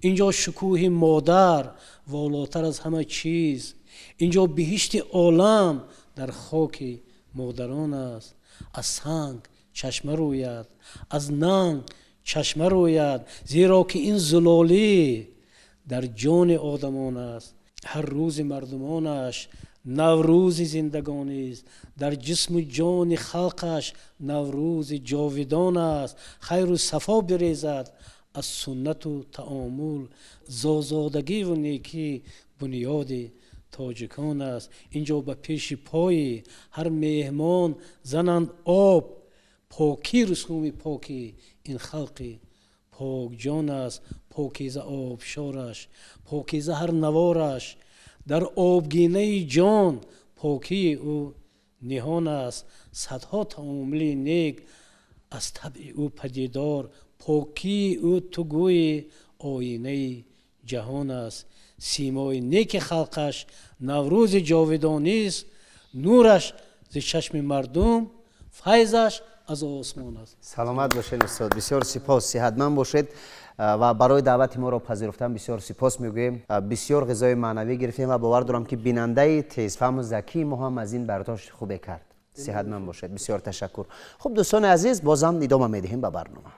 اینجا شکوه مادر والاتر از همه چیز. اینجا بهشت عالم در خاک مادران است. از سنگ چشمه روید، از ننگ چشمه روید، زیرا که این زلالی در جان آدمان است. هر روز مردمانش نوروز زندگانی است. در جسم و جان خلقش نوروز جاودان است. خیر و صفا بریزد از سنت و تعامل، زازادگی و نیکی بنیاد تاجکان است. اینجا به پیش پای هر مهمان زنند آب، پاکی رسوم پاکی این خلق پاک جان است. پاکیزه آبشارش، پاکیزه هر نوارش، در آبگینه جان پاکی او نهان است. صدها تعامل نیک از طبع او پدیدار، پاکی او تو گوی آینه جهان است. سیمای نیک خلقش نوروز جاودانی است. نورش ز چشم مردم، فیضش از آسمان است. سلامت باشید استاد، بسیار سپاس، صحتمند باشید و برای دعوت ما را پذیرفتن بسیار سپاس میگویم. بسیار غذای معنوی گرفتیم و باور دارم که بیننده تیزفهم و ذکی ما هم از این برداشت خوبه کرد. صحتمند باشید، بسیار تشکر. خب دوستان عزیز، بازم ادامه میدهیم به برنامه.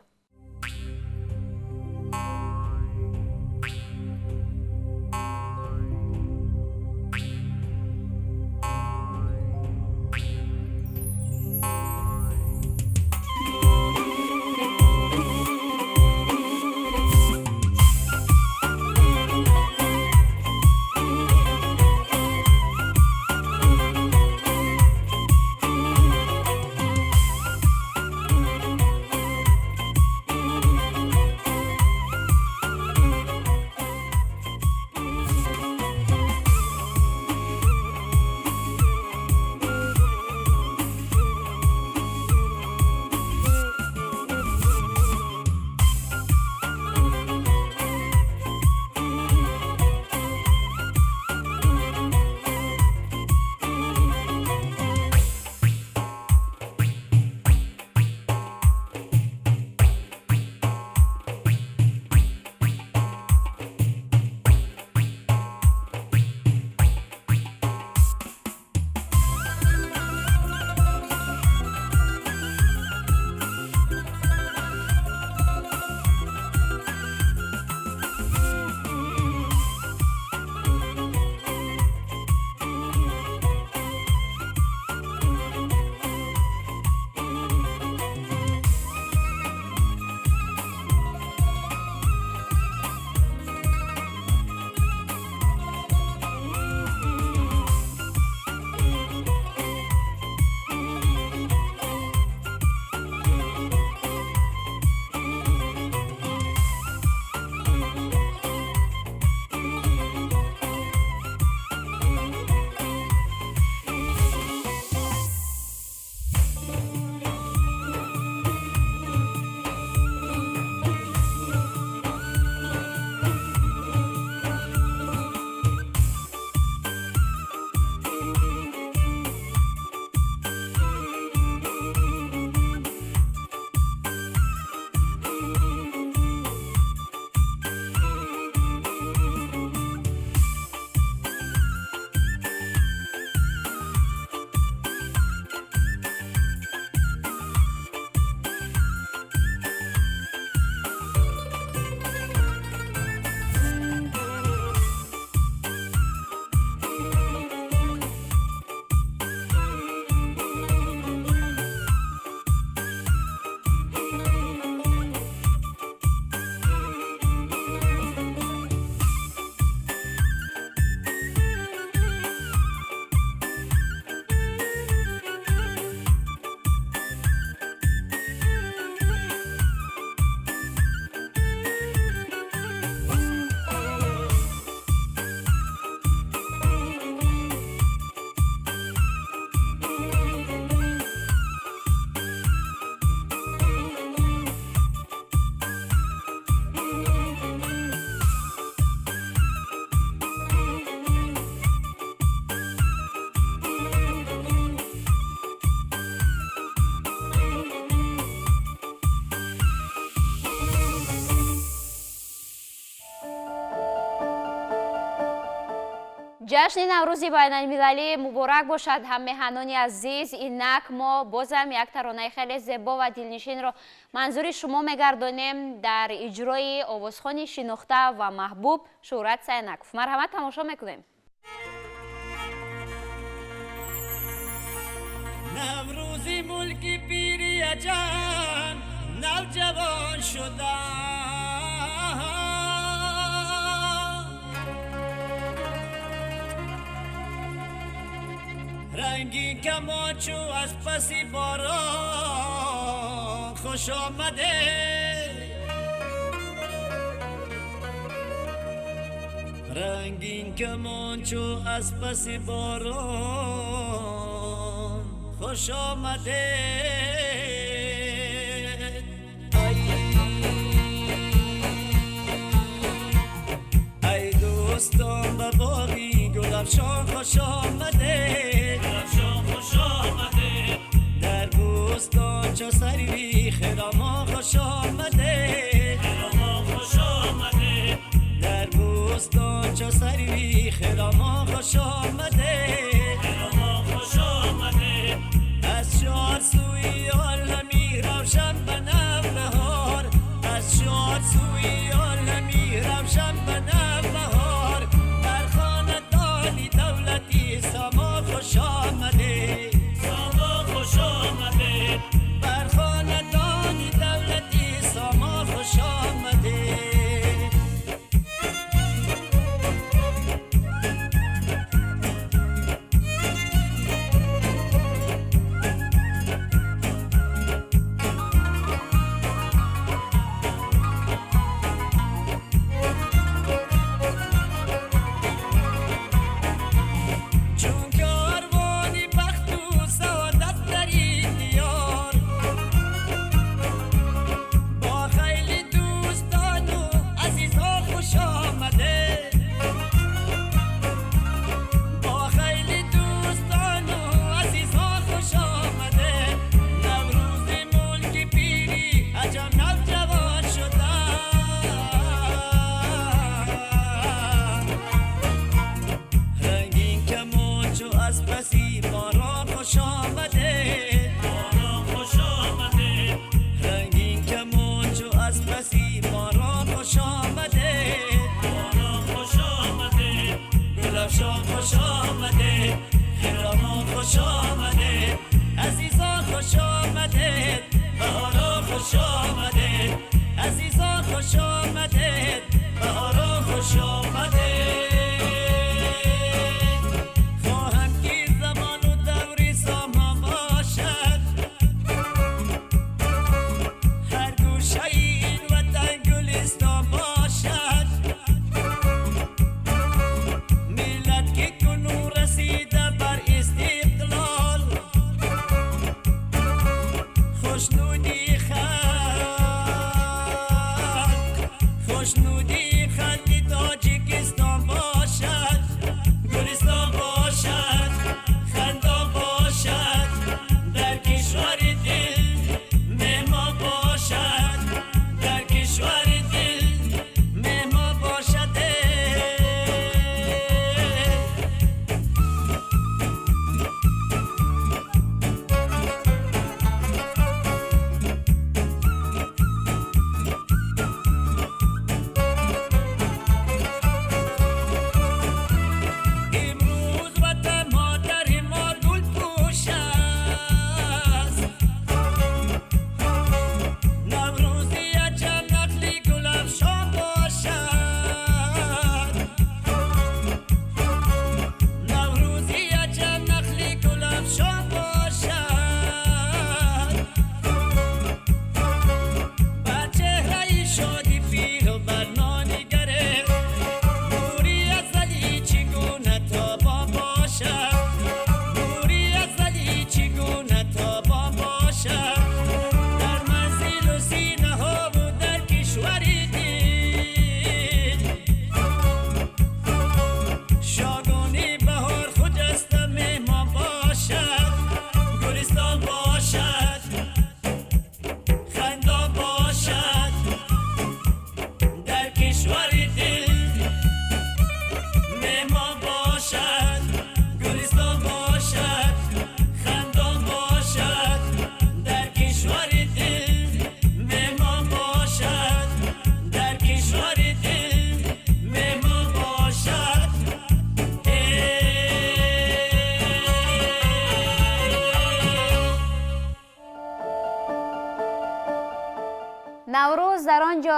ҷашни наврӯзи байналмилалӣ муборак бошад ҳаммеҳанони азиз. инак мо бозам як таронаи хеле зебо ва дилнишинро манзури шумо мегардонем дар иҷрои овозхони шинохта ва маҳбуб Шӯҳрат Сайнаков. марҳамат, тамошо мекунем. наврӯзи мулки пири аҷан навҷавон шуда ранги камончу аз паси борон хуш омаде рангин камончу аз паси борон خوش آمده ای دوستان به باقی گلفشان خوش آمده در بوستان چو سروی خرامان خوش آمده در بوستان چو سروی خرامان خوش آمده از شاد سوی عالمی روشن به نوبهار از شاد سوی عالمی روشن به نوبهار بر خاندانی دولتی ساما خوش آمده ساما خوش آمده بر خاندانی دولتی ساما خوش آمده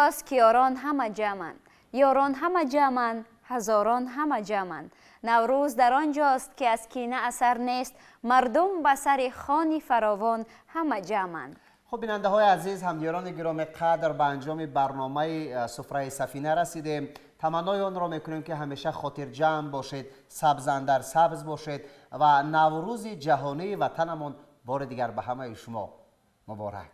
آنجاست که یاران همه جمعند، یاران همه جمعند، هزاران همه جمعند. نوروز در آنجاست که از کینه اثر نیست، مردم به سر خوانی فراوان همه جمعند. خب بیننده های عزیز، همدیران گرامی قدر، به انجام برنامه سفره سفینه رسیدیم. تمنای آن را میکنیم که همیشه خاطر جمع باشید، سبز اندر سبز باشید و نوروز جهانی وطنمون بار دیگر به همه شما مبارک.